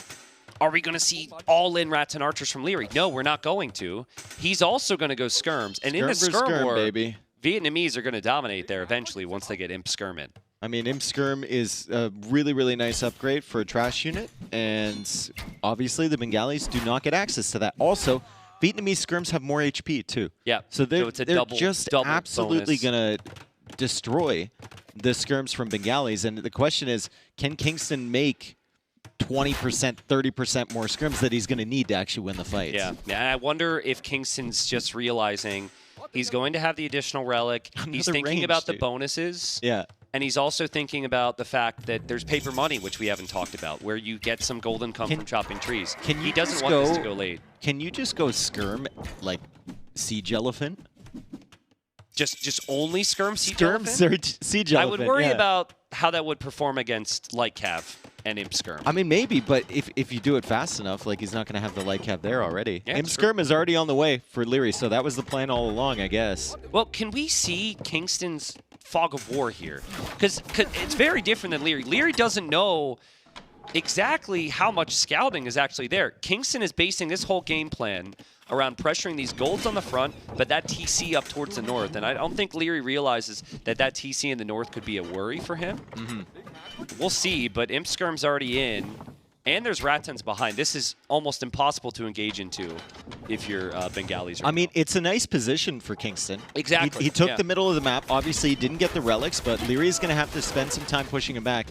Are we going to see all-in rats and archers from Liereyy? No, we're not going to. He's also going to go skirms. And in the skirm war, baby. Vietnamese are going to dominate there eventually once they get Imp Skirm in. I mean, Imp Skirm is a really, really nice upgrade for a trash unit, and obviously the Bengalis do not get access to that. Also, Vietnamese Skirms have more HP too. Yeah, so they're double absolutely bonus. going to destroy the Skirms from Bengalis, and the question is, can Kingston make 20%, 30% more Skirms that he's going to need to actually win the fight? Yeah, and I wonder if Kingston's just realizing he's going to have the additional relic. He's thinking about the bonuses. Yeah. And he's also thinking about the fact that there's paper money, which we haven't talked about, where you get some gold income from chopping trees. He doesn't want this to go late. Can you just go skirm like siege elephant? Just only skirm siege elephant? Siege elephant. I would worry about how that would perform against light cav and imp skirm. I mean, maybe, but if you do it fast enough, like he's not going to have the light cav there already. Yeah, imp skirm is already on the way for Liereyy, so that was the plan all along, I guess. Well, can we see Kingston's fog of war here? Because it's very different than Liereyy. Liereyy doesn't know exactly how much scouting is actually there. Kingston is basing this whole game plan around pressuring these golds on the front, but that TC up towards the north. And I don't think Liereyy realizes that TC in the north could be a worry for him. We'll see, but Imp Skirm's already in, and there's Ratans behind. This is almost impossible to engage into if you're Bengalis. I mean, it's a nice position for Kingston. Exactly. He took the middle of the map. Obviously, he didn't get the relics, but Lierey's going to have to spend some time pushing him back.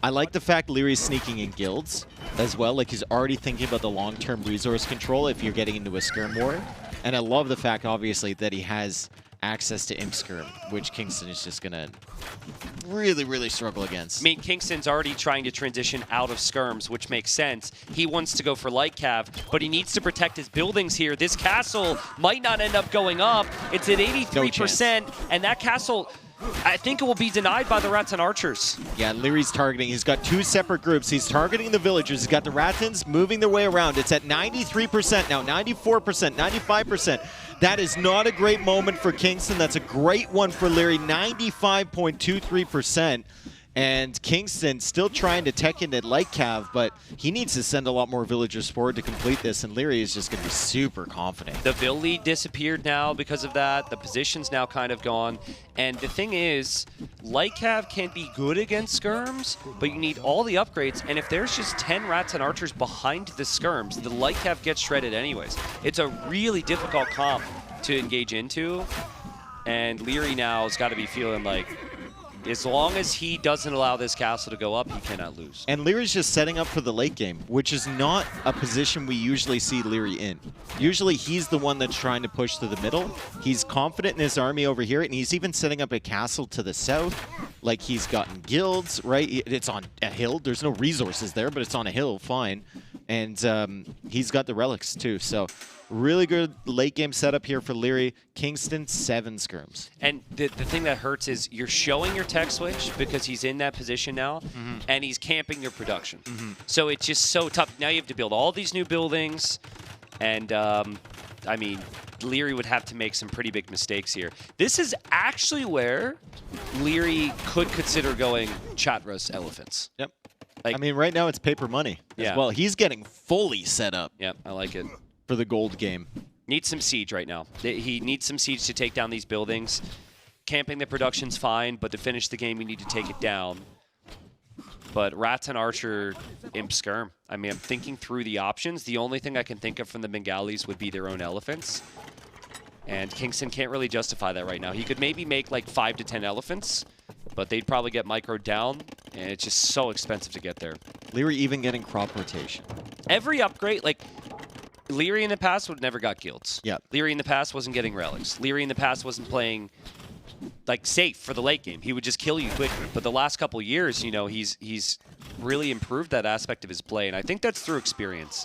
I like the fact Lierey's sneaking in guilds as well. Like, he's already thinking about the long-term resource control if you're getting into a skirm war. And I love the fact, obviously, that he has access to Imp Skirm, which Kingston is just going to really, really struggle against. I mean, Kingston's already trying to transition out of skirms, which makes sense. He wants to go for light cav, but he needs to protect his buildings here. This castle might not end up going up. It's at 83%, and that castle, I think it will be denied by the Rats and Archers. Yeah, Lierey's targeting. He's got 2 separate groups. He's targeting the villagers. He's got the Ratans moving their way around. It's at 93% now, 94%, 95%. That is not a great moment for Kingston. That's a great one for Liereyy, 95.23%. And Kingston still trying to tech into light cav, but he needs to send a lot more villagers forward to complete this, and Liereyy is just going to be super confident. The Vill lead disappeared now because of that. The position's now kind of gone. And the thing is, light cav can be good against skirms, but you need all the upgrades. And if there's just 10 rats and archers behind the skirms, the light cav gets shredded anyways. It's a really difficult comp to engage into. And Liereyy now has got to be feeling like, as long as he doesn't allow this castle to go up, he cannot lose. And Lierey's just setting up for the late game, which is not a position we usually see Liereyy in. Usually he's the one that's trying to push to the middle. He's confident in his army over here, and he's even setting up a castle to the south. Like, he's gotten guilds, right? It's on a hill. There's no resources there, but it's on a hill, fine. And he's got the relics too, so really good late game setup here for Liereyy. Kingston, 7 skirms. And the thing that hurts is you're showing your tech switch because he's in that position now, and he's camping your production. So it's just so tough. Now you have to build all these new buildings, and I mean, Liereyy would have to make some pretty big mistakes here. This is actually where Liereyy could consider going Chatras Elephants. Yep. Like, I mean, right now it's paper money as well. He's getting fully set up. Yep, I like it. For the gold game. Needs some siege right now. He needs some siege to take down these buildings. Camping the production's fine, but to finish the game, you need to take it down. But Rats and Archer, Imp Skirm. I mean, I'm thinking through the options. The only thing I can think of from the Bengalis would be their own elephants. And Kingston can't really justify that right now. He could maybe make like 5 to 10 elephants, but they'd probably get microed down, and it's just so expensive to get there. Liereyy even getting crop rotation. Every upgrade, like, Liereyy in the past would never got guilds. Yeah. Liereyy in the past wasn't getting relics. Liereyy in the past wasn't playing like safe for the late game. He would just kill you quickly. But the last couple years, you know, he's really improved that aspect of his play, and I think that's through experience.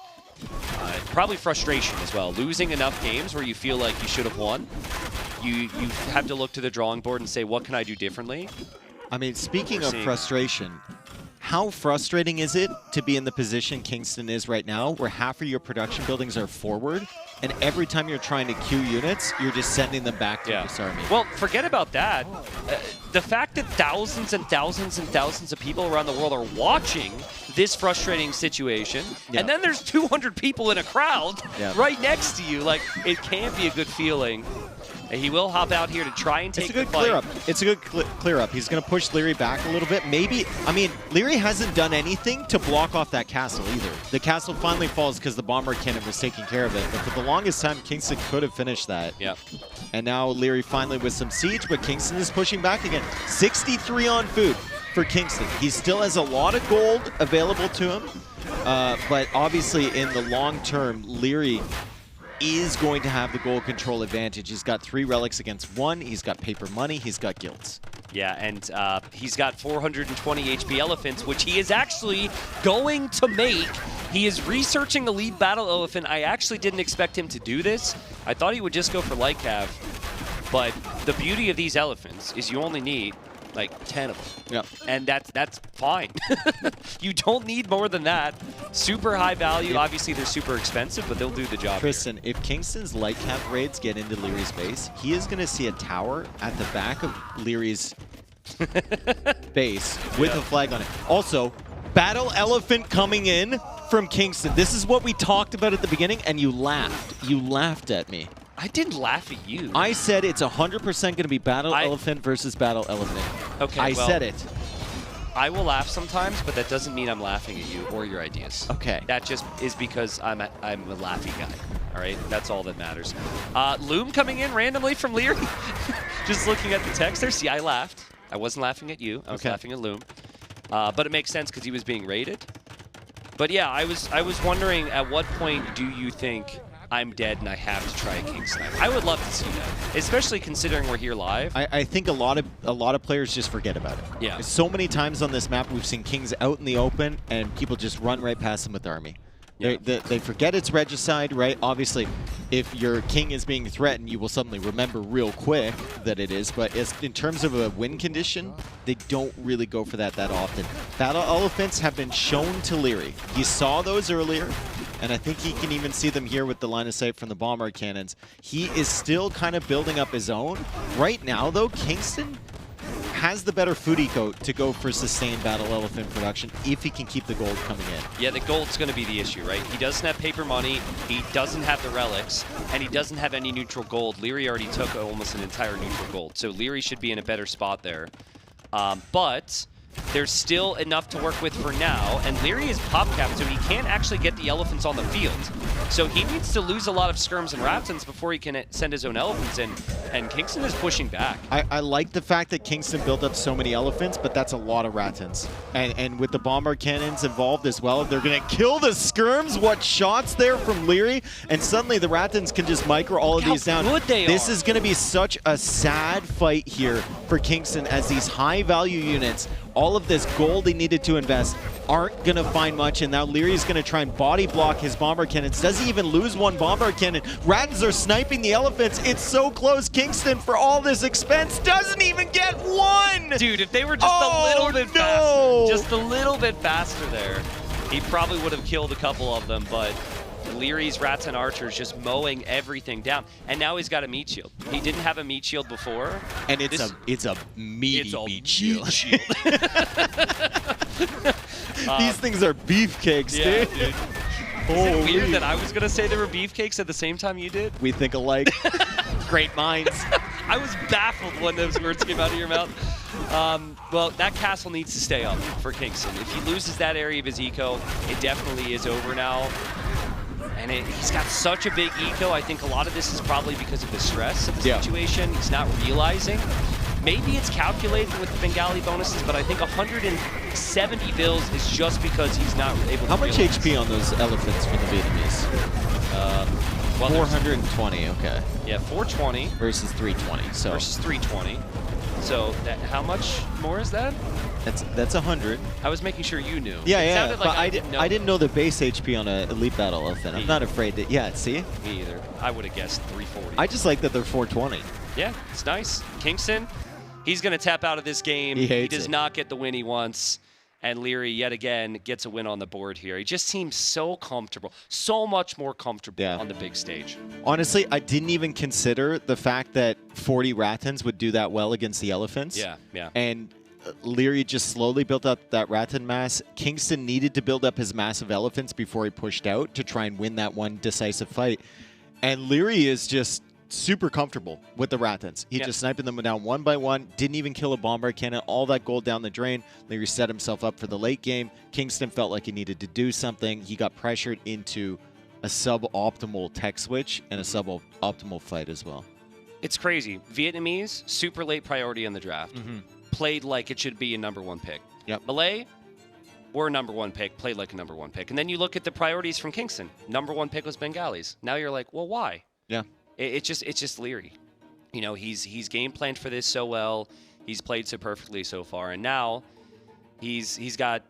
Probably frustration as well. Losing enough games where you feel like you should have won, you have to look to the drawing board and say, what can I do differently? I mean, speaking of frustration, how frustrating is it to be in the position Kingstone is right now, where half of your production buildings are forward, and every time you're trying to queue units, you're just sending them back to this army? Well, forget about that. The fact that thousands and thousands and thousands of people around the world are watching this frustrating situation, and then there's 200 people in a crowd right next to you. Like, it can't be a good feeling. He will hop out here to try and take the fight. It's a good clear up. It's a good clear up. He's going to push Liereyy back a little bit. Maybe, I mean, Liereyy hasn't done anything to block off that castle either. The castle finally falls because the bomber cannon was taking care of it. But for the longest time, Kingstone could have finished that. Yep. And now Liereyy finally with some siege, but Kingstone is pushing back again. 63 on food for Kingstone. He still has a lot of gold available to him. But obviously, in the long term, Liereyy is going to have the gold control advantage. He's got 3 relics against 1. He's got paper money. He's got guilds. Yeah, and he's got 420 HP elephants, which he is actually going to make. He is researching the lead battle elephant. I actually didn't expect him to do this. I thought he would just go for light cav. But the beauty of these elephants is you only need like 10 of them. Yep. And that's fine. You don't need more than that. Super high value. Obviously, they're super expensive, but they'll do the job. Tristan, if Kingstone's light cap raids get into Leary's base, he is going to see a tower at the back of Leary's base with a flag on it. Also, battle elephant coming in from Kingstone. This is what we talked about at the beginning, and you laughed. You laughed at me. I didn't laugh at you. I said it's 100% going to be battle elephant versus battle elephant. Okay, I said it. I will laugh sometimes, but that doesn't mean I'm laughing at you or your ideas. Okay. That just is because I'm a laughing guy. All right, that's all that matters. Loom coming in randomly from Liereyy. Just looking at the text there. See, I laughed. I wasn't laughing at you. I was laughing at Loom. But it makes sense because he was being raided. But yeah, I was wondering, at what point do you think I'm dead and I have to try a King Snipe? I would love to see that, especially considering we're here live. I think a lot of players just forget about it. Yeah. So many times on this map we've seen Kings out in the open and people just run right past them with army. Yeah. They forget it's regicide, right? Obviously, if your king is being threatened, you will suddenly remember real quick that it is. But in terms of a win condition, they don't really go for that often. Battle elephants have been shown to Liereyy. He saw those earlier, and I think he can even see them here with the line of sight from the bomber cannons. He is still kind of building up his own. Right now, though, Kingstone has the better food eco to go for sustained battle elephant production if he can keep the gold coming in. Yeah, the gold's going to be the issue, right? He doesn't have paper money, he doesn't have the relics, and he doesn't have any neutral gold. Liereyy already took almost an entire neutral gold, so Liereyy should be in a better spot there. But there's still enough to work with for now, and Liereyy is pop capped, so he can't actually get the elephants on the field. So he needs to lose a lot of skirms and ratons before he can send his own elephants in, and Kingstone is pushing back. I like the fact that Kingstone built up so many elephants, but that's a lot of ratons. And with the bomber cannons involved as well, they're going to kill the skirms. What shots there from Liereyy, and suddenly the ratons can just micro all of these down. This is going to be such a sad fight here for Kingstone as these high-value units, all of this gold they needed to invest, aren't going to find much, and now Leary's going to try and body block his bomber cannons. Does he even lose one bomber cannon? Ratons are sniping the elephants. It's so close. Kingstone, for all this expense, doesn't even get one! Dude, if they were just a little bit faster, just a little bit faster there, he probably would have killed a couple of them, but Leary's rats and archers just mowing everything down. And now he's got a meat shield. He didn't have a meat shield before. And it's a meaty meat shield. These things are beefcakes, yeah, dude. Is it weird that I was going to say they were beefcakes at the same time you did? We think alike. Great minds. I was baffled when those words came out of your mouth. Well, that castle needs to stay up for Kingstone. If he loses that area of his eco, it definitely is over now. And he's got such a big eco. I think a lot of this is probably because of the stress of the situation. He's not realizing. Maybe it's calculated with the Bengali bonuses, but I think 100 and 70 bills is just because he's not able to How much realize. HP on those elephants for the Vietnamese? Well, 420, okay. Yeah, 420 Versus 320, so versus 320. So how much more is that? that's 100. I was making sure you knew. Yeah, It yeah. sounded like But I I didn't know the base HP on a elite battle elephant. I'm not afraid that. Yeah, see? Me either. I would have guessed 340. I just like that they're 420. Yeah, it's nice. Kingston, he's going to tap out of this game. He hates does it. not get the win he wants. And Liereyy, yet again, gets a win on the board here. He just seems so comfortable, so much more comfortable on the big stage. Honestly, I didn't even consider the fact that 40 Rattans would do that well against the elephants. Yeah, yeah. And Liereyy just slowly built up that Rattan mass. Kingston needed to build up his mass of elephants before he pushed out to try and win that one decisive fight. And Liereyy is just super comfortable with the Rattans. He just sniping them down one by one, didn't even kill a bombard cannon, all that gold down the drain. Liereyy set himself up for the late game. Kingston felt like he needed to do something. He got pressured into a suboptimal tech switch and a suboptimal fight as well. It's crazy. Vietnamese, super late priority in the draft. Played like it should be a #1 pick. Yep. Malay, were a #1 pick, played like a #1 pick. And then you look at the priorities from Kingston. #1 pick was Bengalis. Now you're like, well, why? Yeah. It's just Liereyy. You know, he's game planned for this so well. He's played so perfectly so far, and now he's got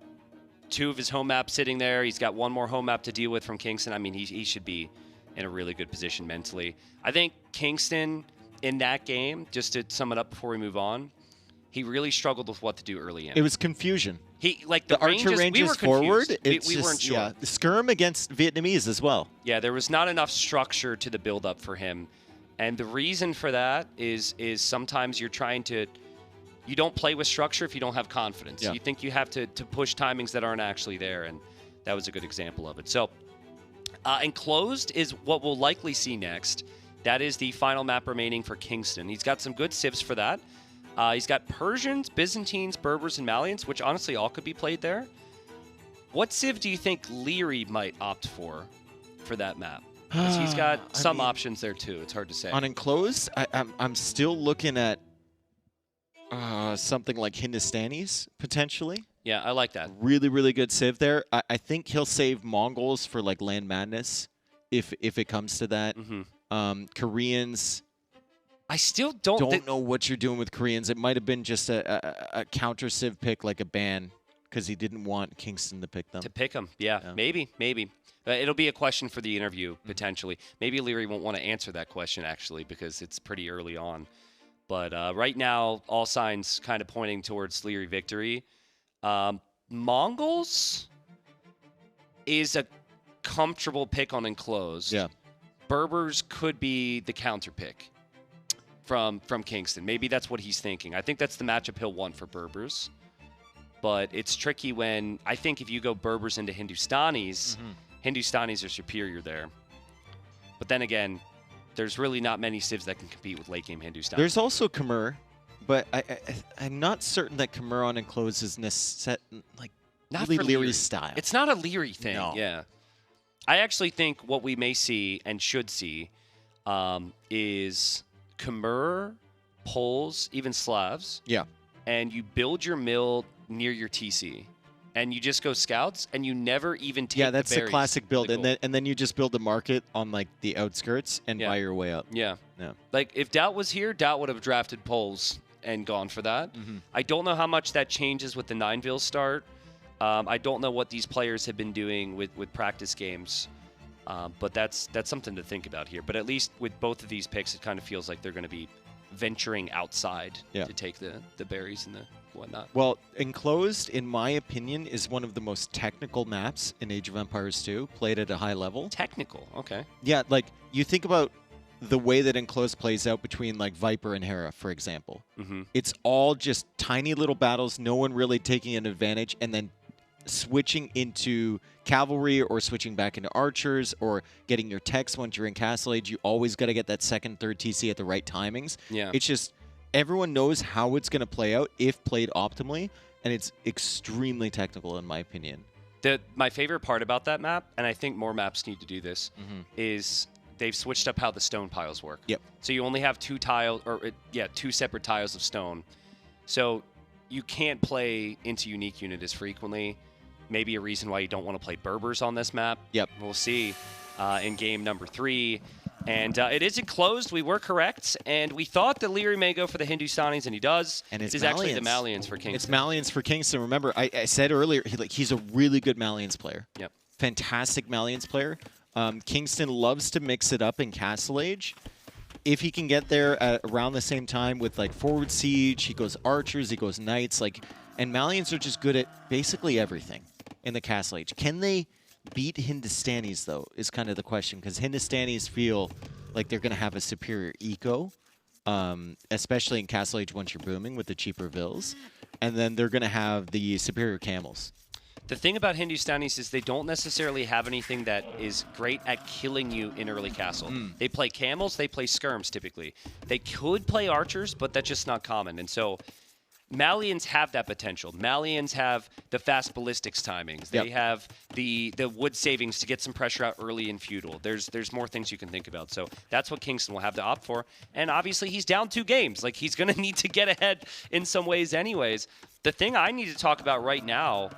2 of his home maps sitting there. He's got 1 more home map to deal with from Kingston. I mean, he should be in a really good position mentally. I think Kingston in that game, just to sum it up before we move on, he really struggled with what to do early in. It was confusion. He like The archer ranges we were forward. confused. It's we just, weren't sure. Yeah, skirm against Vietnamese as well. Yeah, there was not enough structure to the build-up for him. And the reason for that is sometimes you're trying to... You don't play with structure if you don't have confidence. Yeah. You think you have to push timings that aren't actually there, and that was a good example of it. So, Enclosed is what we'll likely see next. That is the final map remaining for Kingston. He's got some good civs for that. He's got Persians, Byzantines, Berbers, and Malians, which honestly all could be played there. What civ do you think Liereyy might opt for that map? Because he's got some options there too. It's hard to say. On Enclosed, I'm still looking at something like Hindustanis, potentially. Yeah, I like that. Really, really good civ there. I think he'll save Mongols for like Land Madness, if it comes to that. Koreans... I still don't know what you're doing with Koreans. It might have been just a counter civ pick, like a ban, because he didn't want Kingston to pick them. Yeah. Maybe. It'll be a question for the interview, potentially. Maybe Liereyy won't want to answer that question, actually, because it's pretty early on. But right now, all signs kind of pointing towards Liereyy victory. Mongols is a comfortable pick on Enclosed. Yeah. Berbers could be the counter pick from Kingston. Maybe that's what he's thinking. I think that's the matchup he'll want for Berbers. But it's tricky when, I think if you go Berbers into Hindustanis, Hindustanis are superior there. But then again, there's really not many civs that can compete with late game Hindustani. There's also Khmer, but I'm not certain that Khmer on Enclosed is Not really for Lierey's style. It's not a Liereyy thing. No. Yeah. I actually think what we may see and should see is Khmer, Poles, even Slavs. Yeah. And you build your mill near your TC. And you just go scouts, and you never even take Yeah, that's the berries classic build. for the And then you just build the market on like the outskirts and buy your way up. Yeah. Yeah. Like, if Doubt was here, Doubt would have drafted Poles and gone for that. I don't know how much that changes with the 9-ville start. I don't know what these players have been doing with practice games. But that's something to think about here. But at least with both of these picks, it kind of feels like they're going to be venturing outside to take the berries and the whatnot. Well, Enclosed, in my opinion, is one of the most technical maps in Age of Empires 2, played at a high level. Technical, okay. Yeah, like, you think about the way that Enclosed plays out between, like, Viper and Hera, for example. It's all just tiny little battles, no one really taking an advantage, and then switching into cavalry or switching back into archers or getting your techs once you're in Castle Age. You always got to get that second, third TC at the right timings. Yeah. It's just... Everyone knows how it's going to play out if played optimally, and it's extremely technical in my opinion. My favorite part about that map, and I think more maps need to do this, is they've switched up how the stone piles work. Yep. So you only have two separate tiles of stone. So you can't play into unique unit as frequently. Maybe a reason why you don't want to play Berbers on this map. Yep. We'll see in game number 3. And it isn't closed. We were correct. And we thought that Liereyy may go for the Hindustanis, and he does. And it's actually the Malians for Kingston. It's Malians for Kingston. Remember, I said earlier, he's a really good Malians player. Yep. Fantastic Malians player. Kingston loves to mix it up in Castle Age. If he can get there at around the same time with like forward siege, he goes archers, he goes knights, and Malians are just good at basically everything in the Castle Age. Can they beat Hindustanis though? Is kind of the question, because Hindustanis feel like they're going to have a superior eco, especially in Castle Age once you're booming with the cheaper vills, and then they're going to have the superior camels. The thing about Hindustanis is they don't necessarily have anything that is great at killing you in early castle. They play camels, they play skirms typically. They could play archers, but that's just not common. And so Malians have that potential. Malians have the fast ballistics timings. They have the wood savings to get some pressure out early in feudal. There's more things you can think about. So that's what Kingston will have to opt for. And obviously he's down 2 games. Like, he's going to need to get ahead in some ways anyways. The thing I need to talk about right now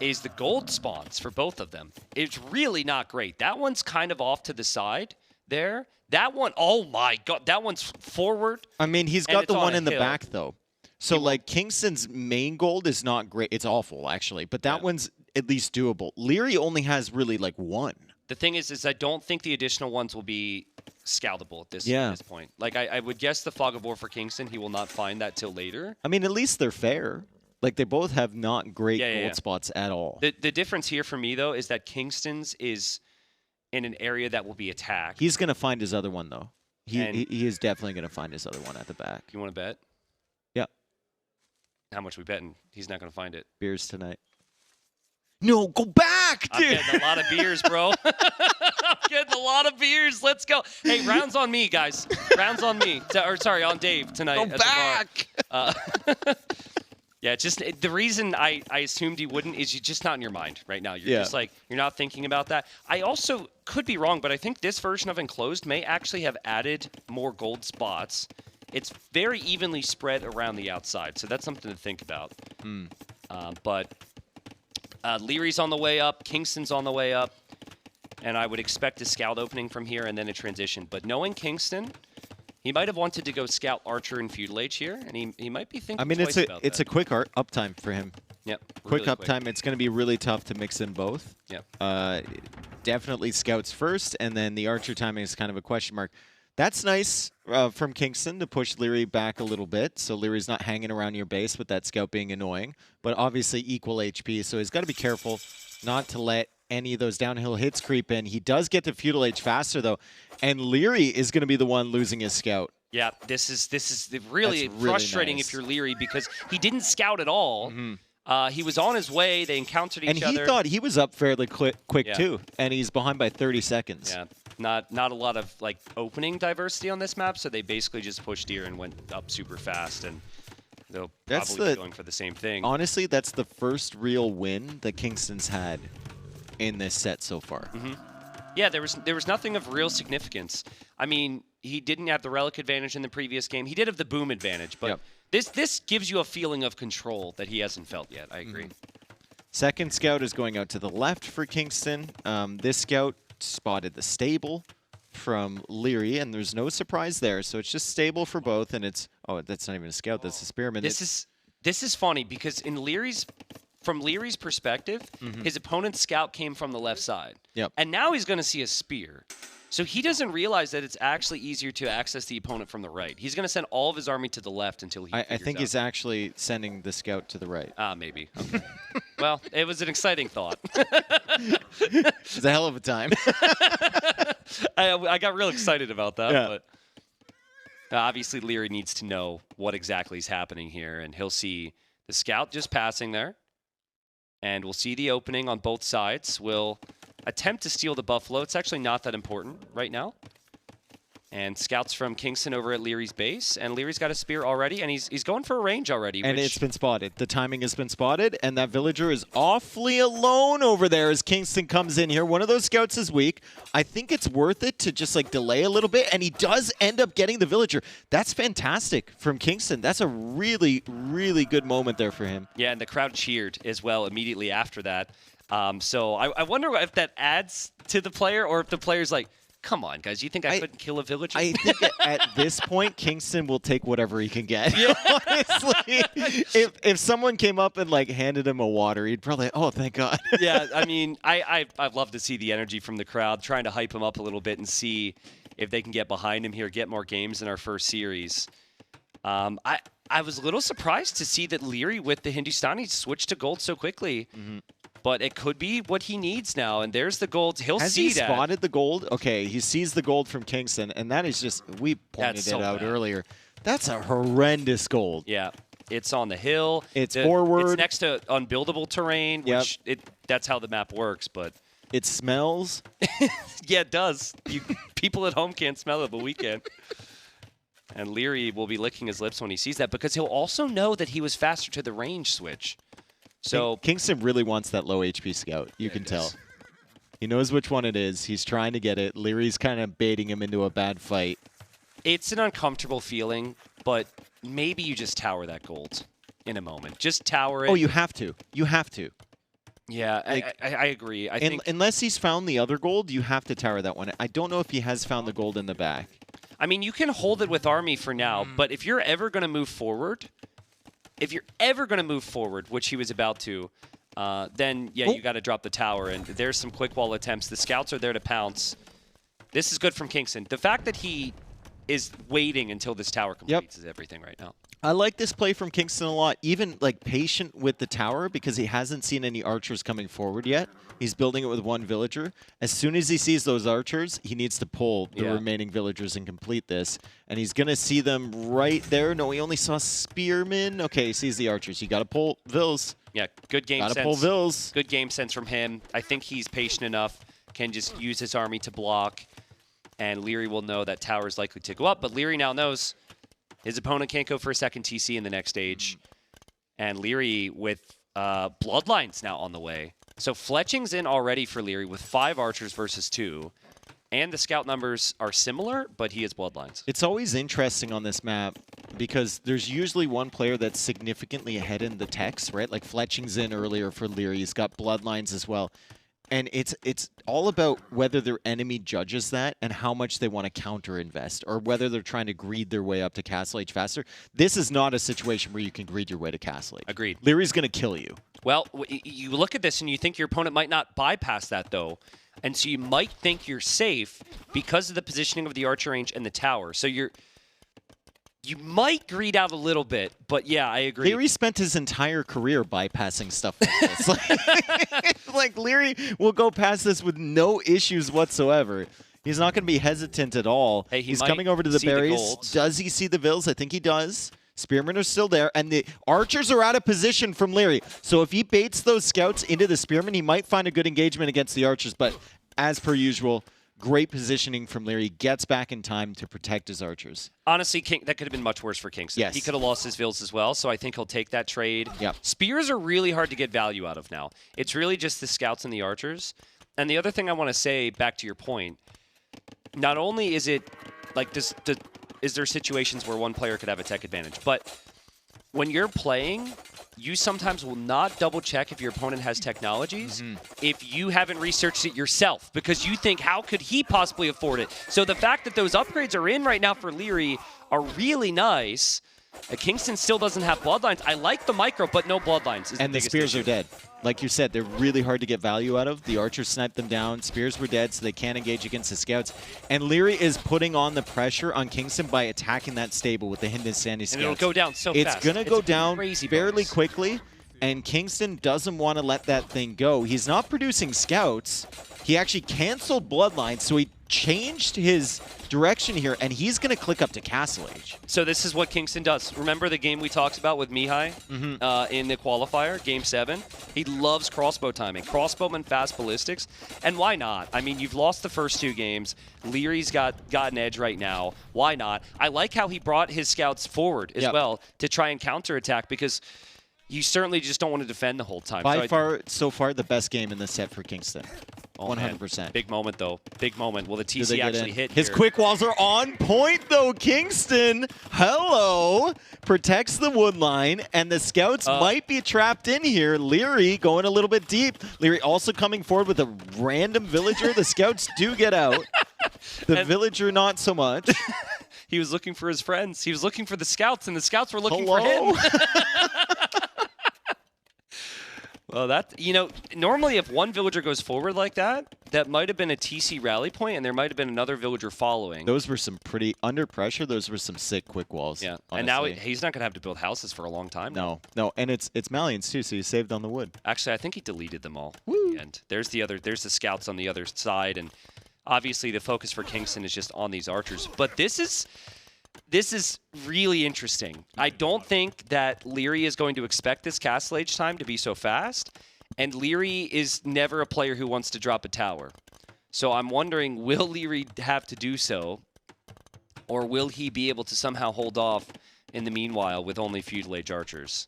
is the gold spawns for both of them. It's really not great. That one's kind of off to the side there. That one, oh my God, that one's forward. I mean, he's got the one in the back, though. So, like, Kingston's main gold is not great. It's awful, actually. But that one's at least doable. Liereyy only has really, like, 1. The thing is I don't think the additional ones will be scaldable at this point. Like, I would guess the Fog of War for Kingston, he will not find that till later. I mean, at least they're fair. Like, they both have not great gold spots at all. The difference here for me, though, is that Kingston's is in an area that will be attacked. He's going to find his other one, though. He is definitely going to find his other one at the back. You want to bet? Yeah. How much we betting? He's not going to find it. Beers tonight. No, go back, dude! I'm getting a lot of beers, bro. I'm getting a lot of beers. Let's go. Hey, rounds on me, guys. Rounds on me. Or, sorry, on Dave tonight. Go back! Yeah, just the reason I assumed he wouldn't is you're just not in your mind right now. You're just like, you're not thinking about that. I also could be wrong, but I think this version of Enclosed may actually have added more gold spots. It's very evenly spread around the outside, so that's something to think about. But Lierey's on the way up, Kingston's on the way up, and I would expect a scout opening from here and then a transition. But knowing Kingston, he might have wanted to go scout Archer and Feudal Age here, and he might be thinking twice about that. It's a quick uptime for him. Yep. Quick really uptime. It's going to be really tough to mix in both. Yep. Definitely scouts first, and then the Archer timing is kind of a question mark. That's nice from Kingston to push Liereyy back a little bit, so Lierey's not hanging around your base with that scout being annoying, but obviously equal HP, so he's got to be careful not to let any of those downhill hits creep in. He does get to Feudal Age faster, though, and Liereyy is going to be the one losing his scout. Yeah, this is really frustrating if you're Liereyy, because he didn't scout at all. He was on his way. They encountered each other. And he thought he was up fairly quick too, and he's behind by 30 seconds. Yeah, not a lot of like opening diversity on this map, so they basically just pushed here and went up super fast, and they'll probably be going for the same thing. Honestly, that's the first real win that Kingston's had in this set so far. Yeah, there was nothing of real significance. I mean, he didn't have the relic advantage in the previous game. He did have the boom advantage, but this gives you a feeling of control that he hasn't felt yet. I agree. Second scout is going out to the left for Kingston. This scout spotted the stable from Liereyy, and there's no surprise there. So it's just stable for both, and it's that's not even a scout. That's a spearman. This is funny because from Lierey's perspective, his opponent's scout came from the left side. And now he's going to see a spear. So he doesn't realize that it's actually easier to access the opponent from the right. He's going to send all of his army to the left until he I think he's actually sending the scout to the right. Maybe. Okay. Well, it was an exciting thought. It's a hell of a time. I got real excited about that. But obviously, Liereyy needs to know what exactly is happening here, and he'll see the scout just passing there. And we'll see the opening on both sides. We'll attempt to steal the Buffalo. It's actually not that important right now. And scouts from Kingston over at Lierey's base, and Lierey's got a spear already, and he's going for a range already. And it's been spotted. The timing has been spotted, and that villager is awfully alone over there as Kingston comes in here. One of those scouts is weak. I think it's worth it to just like delay a little bit, and he does end up getting the villager. That's fantastic from Kingston. That's a really, really good moment there for him. Yeah, and the crowd cheered as well immediately after that. So I wonder if that adds to the player, or if the player's like, come on, guys, you think I couldn't kill a villager? I think at this point, Kingston will take whatever he can get. Yeah. Honestly, if someone came up and like handed him a water, he'd probably, oh, thank God. Yeah, I mean, I'd love to see the energy from the crowd, trying to hype him up a little bit and see if they can get behind him here, get more games in our first series. I was a little surprised to see that Liereyy with the Hindustani switched to gold so quickly. Mm-hmm. But it could be what he needs now, and there's the gold. He'll see that. Has he spotted the gold? Okay, he sees the gold from Kingston, and that is just, we pointed it out earlier. That's a horrendous gold. Yeah, it's on the hill. It's forward. It's next to unbuildable terrain, which that's how the map works, but... It smells. Yeah, it does. People at home can't smell it, but we can. And Liereyy will be licking his lips when he sees that, because he'll also know that he was faster to the range switch. So Kingston really wants that low HP scout. You can tell. He knows which one it is. He's trying to get it. Lierey's kind of baiting him into a bad fight. It's an uncomfortable feeling, but maybe you just tower that gold in a moment. Just tower it. Oh, you have to. You have to. Yeah, like, I agree. I think unless he's found the other gold, you have to tower that one. I don't know if he has found the gold in the back. I mean, you can hold it with army for now, but if you're ever going to move forward... which he was about to, then, yeah, you got to drop the tower. And there's some quick wall attempts. The scouts are there to pounce. This is good from Kingston. The fact that he is waiting until this tower completes is everything right now. I like this play from Kingston a lot. Even, like, patient with the tower because he hasn't seen any archers coming forward yet. He's building it with one villager. As soon as he sees those archers, he needs to pull the remaining villagers and complete this. And he's going to see them right there. No, he only saw spearmen. Okay, he sees the archers. You got to pull Vils. Yeah, good game sense. Got to pull Vils. Good game sense from him. I think he's patient enough, can just use his army to block. And Liereyy will know that tower is likely to go up. But Liereyy now knows his opponent can't go for a second TC in the next stage. And Liereyy with Bloodlines now on the way. So Fletching's in already for Liereyy with 5 archers versus 2. And the scout numbers are similar, but he has Bloodlines. It's always interesting on this map because there's usually one player that's significantly ahead in the techs, right? Like Fletching's in earlier for Liereyy. He's got Bloodlines as well. And it's all about whether their enemy judges that and how much they want to counter-invest, or whether they're trying to greed their way up to Castle Age faster. This is not a situation where you can greed your way to Castle Age. Agreed. Lierey's going to kill you. Well, you look at this and you think your opponent might not bypass that, though. And so you might think you're safe because of the positioning of the archer range and the tower. So you might greed out a little bit, but yeah, I agree. Liereyy spent his entire career bypassing stuff like this. Like Liereyy will go past this with no issues whatsoever. He's not going to be hesitant at all. Hey, he's coming over to the berries. Does he see the Vils? I think he does. Spearmen are still there, and the archers are out of position from Liereyy. So if he baits those scouts into the spearmen, he might find a good engagement against the archers. But as per usual, great positioning from Liereyy. Gets back in time to protect his archers. Honestly, that could have been much worse for Kingston. Yes. He could have lost his Vils as well, so I think he'll take that trade. Yep. Spears are really hard to get value out of now. It's really just the scouts and the archers. And the other thing I want to say, back to your point, not only is it like is there situations where one player could have a tech advantage, but when you're playing, you sometimes will not double check if your opponent has technologies if you haven't researched it yourself, because you think, how could he possibly afford it? So the fact that those upgrades are in right now for Liereyy are really nice. Kingston still doesn't have Bloodlines. I like the micro, but no Bloodlines. And the spears are dead. Like you said, they're really hard to get value out of. The archers sniped them down. Spears were dead, so they can't engage against the scouts. And Liereyy is putting on the pressure on Kingston by attacking that stable with the Hindustani scouts. And it'll go down so fast. It's going to go down fairly quickly, and Kingston doesn't want to let that thing go. He's not producing scouts. He actually canceled Bloodlines, so he changed his direction here, and he's going to click up to Castle Age. So this is what Kingston does. Remember the game we talked about with Mihai in the qualifier, Game 7? He loves crossbow timing. Crossbowman, fast ballistics. And why not? I mean, you've lost the first 2 games. Lierey's got an edge right now. Why not? I like how he brought his scouts forward as well to try and counterattack, because you certainly just don't want to defend the whole time. So far, the best game in the set for Kingston. 100%. Man. Big moment, though. Big moment. Will the TC actually hit His here? quick walls are on point, though. Kingston, hello, protects the wood line, and the scouts might be trapped in here. Liereyy going a little bit deep. Liereyy also coming forward with a random villager. The scouts do get out. The villager, not so much. He was looking for his friends. He was looking for the scouts, and the scouts were looking for him. Well, that, normally if one villager goes forward like that, that might have been a TC rally point, and there might have been another villager following. Those were some pretty, under pressure, those were some sick quick walls. Yeah, honestly. And now he's not going to have to build houses for a long time now. No, and it's Malians too, so he saved on the wood. Actually, I think he deleted them all. Woo. And there's the scouts on the other side, and obviously the focus for Kingston is just on these archers. But this is really interesting. I don't think that Liereyy is going to expect this Castle Age time to be so fast, and Liereyy is never a player who wants to drop a tower. So I'm wondering, will Liereyy have to do so, or will he be able to somehow hold off in the meanwhile with only feudal age archers?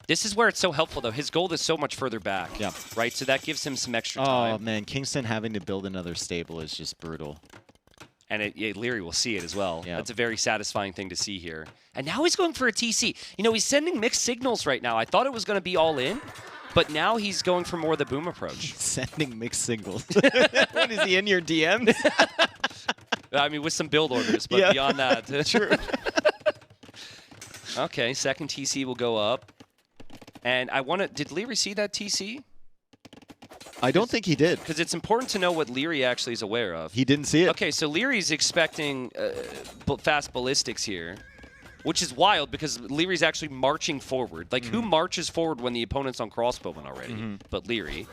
This is where it's so helpful, though. His gold is so much further back, right? So that gives him some extra time. Oh, man, Kingston having to build another stable is just brutal. And Liereyy will see it as well. Yep. That's a very satisfying thing to see here. And now he's going for a TC. He's sending mixed signals right now. I thought it was going to be all in, but now he's going for more of the boom approach. He's sending mixed signals. What, is he in your DMs? I mean, with some build orders, but beyond that. True. Okay, second TC will go up. And did Liereyy see that TC? I don't think he did. Because it's important to know what Liereyy actually is aware of. He didn't see it. Okay, so Lierey's expecting fast ballistics here, which is wild because Lierey's actually marching forward. Like, who marches forward when the opponent's on crossbowman already? But Liereyy.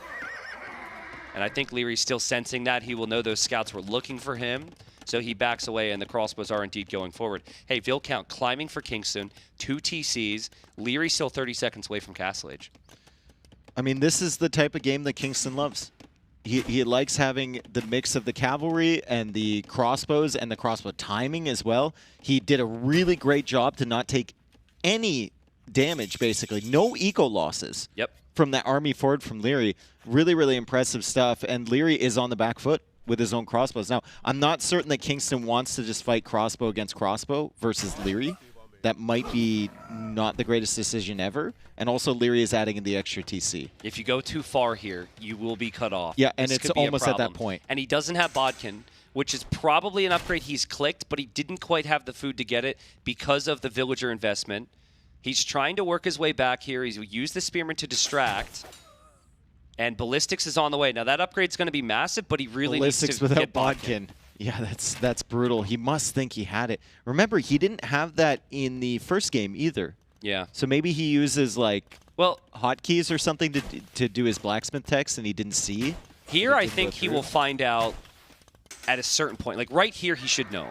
And I think Lierey's still sensing that. He will know those scouts were looking for him. So he backs away, and the crossbows are indeed going forward. Hey, Vilcount climbing for Kingston. 2 TCs. Liereyy still 30 seconds away from Castle Age. I mean, this is the type of game that Kingston loves. He likes having the mix of the cavalry and the crossbows and the crossbow timing as well. He did a really great job to not take any damage, basically. No eco losses from that army forward from Liereyy. Really, really impressive stuff. And Liereyy is on the back foot with his own crossbows. Now, I'm not certain that Kingston wants to just fight crossbow against crossbow versus Liereyy. That might be not the greatest decision ever. And also, Liereyy is adding in the extra TC. If you go too far here, you will be cut off. Yeah, and it's almost at that point. And he doesn't have bodkin, which is probably an upgrade he's clicked, but he didn't quite have the food to get it because of the villager investment. He's trying to work his way back here. He's used the spearman to distract. And ballistics is on the way. Now, that upgrade's going to be massive, but he really needs to get bodkin. Yeah, that's brutal. He must think he had it. Remember, he didn't have that in the first game either. Yeah. So maybe he uses, like, hotkeys or something to do his blacksmith text, and he didn't see. Here, I think he will find out at a certain point. Like, right here, he should know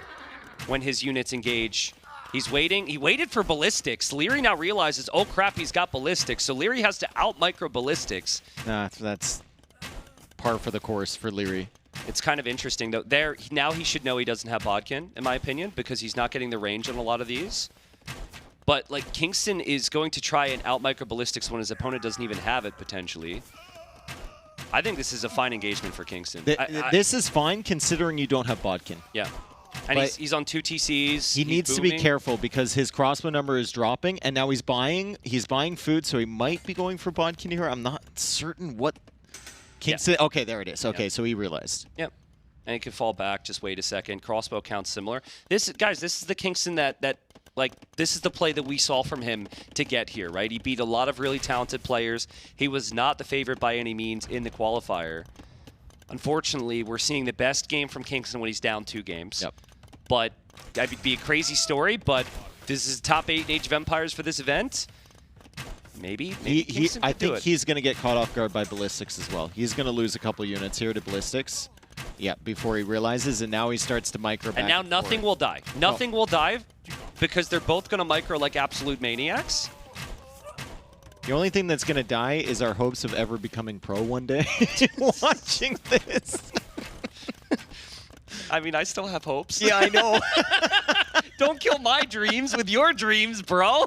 when his units engage. He's waiting. He waited for ballistics. Liereyy now realizes, oh, crap, he's got ballistics. So Liereyy has to out-micro ballistics. Nah, that's par for the course for Liereyy. It's kind of interesting, though. Now he should know he doesn't have bodkin, in my opinion, because he's not getting the range on a lot of these. But, like, Kingston is going to try and out-micro ballistics when his opponent doesn't even have it, potentially. I think this is a fine engagement for Kingston. This is fine, considering you don't have bodkin. Yeah. And he's on 2 TCs. He needs to be careful because his crossbow number is dropping, and now he's buying food, so he might be going for bodkin here. I'm not certain what Kingston. Yeah. Okay, there it is. Okay, so he realized. Yep. And he can fall back. Just wait a second. Crossbow counts similar. Guys, this is the Kingston this is the play that we saw from him to get here, right? He beat a lot of really talented players. He was not the favorite by any means in the qualifier. Unfortunately, we're seeing the best game from Kingston when he's down 2 games. Yep. But that would be a crazy story, but this is top 8 in Age of Empires for this event. Maybe I think he's going to get caught off guard by ballistics as well. He's going to lose a couple units here to ballistics. Yeah, before he realizes, and now he starts to micro back. And now nothing will die. Nothing will die because they're both going to micro like absolute maniacs. The only thing that's going to die is our hopes of ever becoming pro one day. Watching this. I mean, I still have hopes. Yeah, I know. Don't kill my dreams with your dreams, bro.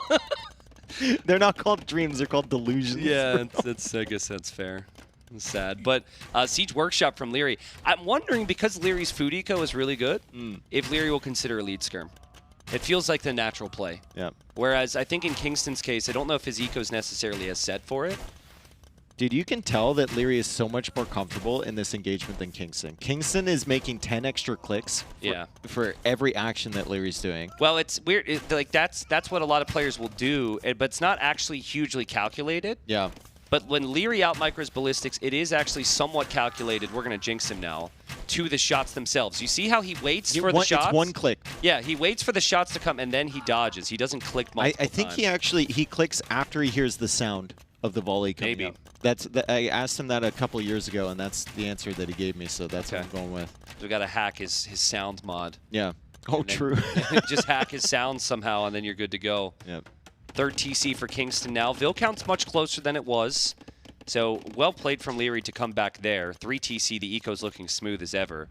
They're not called dreams, they're called delusions. Yeah, I guess that's fair. It's sad. But Siege Workshop from Liereyy. I'm wondering, because Lierey's food eco is really good, if Liereyy will consider a lead skirm. It feels like the natural play. Yeah. Whereas I think in Kingstone's case, I don't know if his eco is necessarily as set for it. Dude, you can tell that Liereyy is so much more comfortable in this engagement than Kingstone. Kingstone is making 10 extra clicks for every action that Lierey's doing. Well, it's weird. Like that's what a lot of players will do, but it's not actually hugely calculated. Yeah. But when Liereyy out-micros ballistics, it is actually somewhat calculated. We're going to jinx him now to the shots themselves. You see how he waits for the shots? It's one click. Yeah, he waits for the shots to come, and then he dodges. He doesn't click multiple I think times. he clicks after he hears the sound of the volley coming Maybe. up. I asked him that a couple years ago, and that's the answer that he gave me, so that's what I'm going with. We got to hack his sound mod. Yeah. Oh, true. Just hack his sound somehow, and then you're good to go. Yep. Third TC for Kingstone now. Vil count's much closer than it was. So well played from Liereyy to come back there. 3 TC, the eco's looking smooth as ever.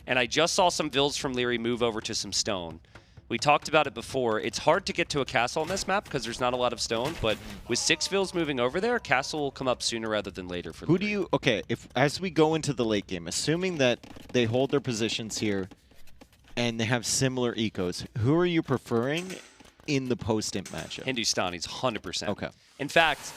And I just saw some Vils from Liereyy move over to some stone. We talked about it before. It's hard to get to a castle on this map because there's not a lot of stone, but with 6 Vils moving over there, castle will come up sooner rather than later for Liereyy. Okay, as we go into the late game, assuming that they hold their positions here and they have similar ecos, who are you preferring in the post-imp matchup? Hindustani's 100%. Okay. In fact,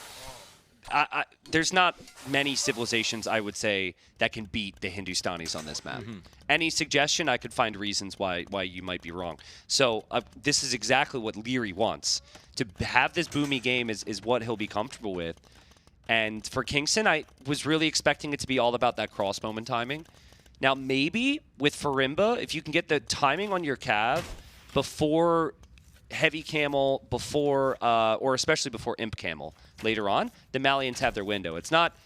there's not many civilizations, I would say, that can beat the Hindustanis on this map. Any suggestion, I could find reasons why you might be wrong. So this is exactly what Liereyy wants. To have this boomy game is what he'll be comfortable with. And for Kingstone, I was really expecting it to be all about that crossbowman timing. Now, maybe with Farimba, if you can get the timing on your cav before heavy camel, before or especially before imp camel later on, the Malians have their window. It's not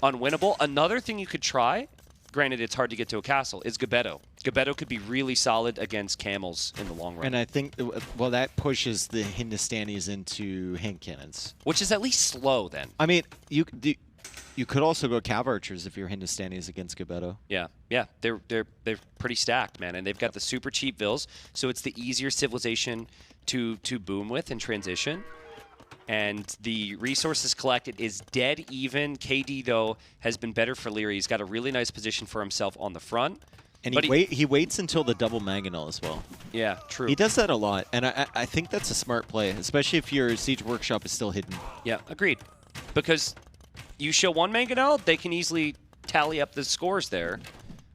unwinnable. Another thing you could try, granted it's hard to get to a castle, is Gebetto. Gebetto could be really solid against camels in the long run. And I think, well, that pushes the Hindustanis into hand cannons. Which is at least slow then. I mean, you could also go cav archers if you're Hindustanis against Gebetto. Yeah, they're pretty stacked, man, and they've got the super cheap Vils, so it's the easier civilization to boom with and transition. And the resources collected is dead even. KD, though, has been better for Liereyy. He's got a really nice position for himself on the front. And he waits until the double mangonel as well. Yeah, true. He does that a lot, and I think that's a smart play, especially if your Siege Workshop is still hidden. Yeah, agreed. Because you show one mangonel, they can easily tally up the scores there.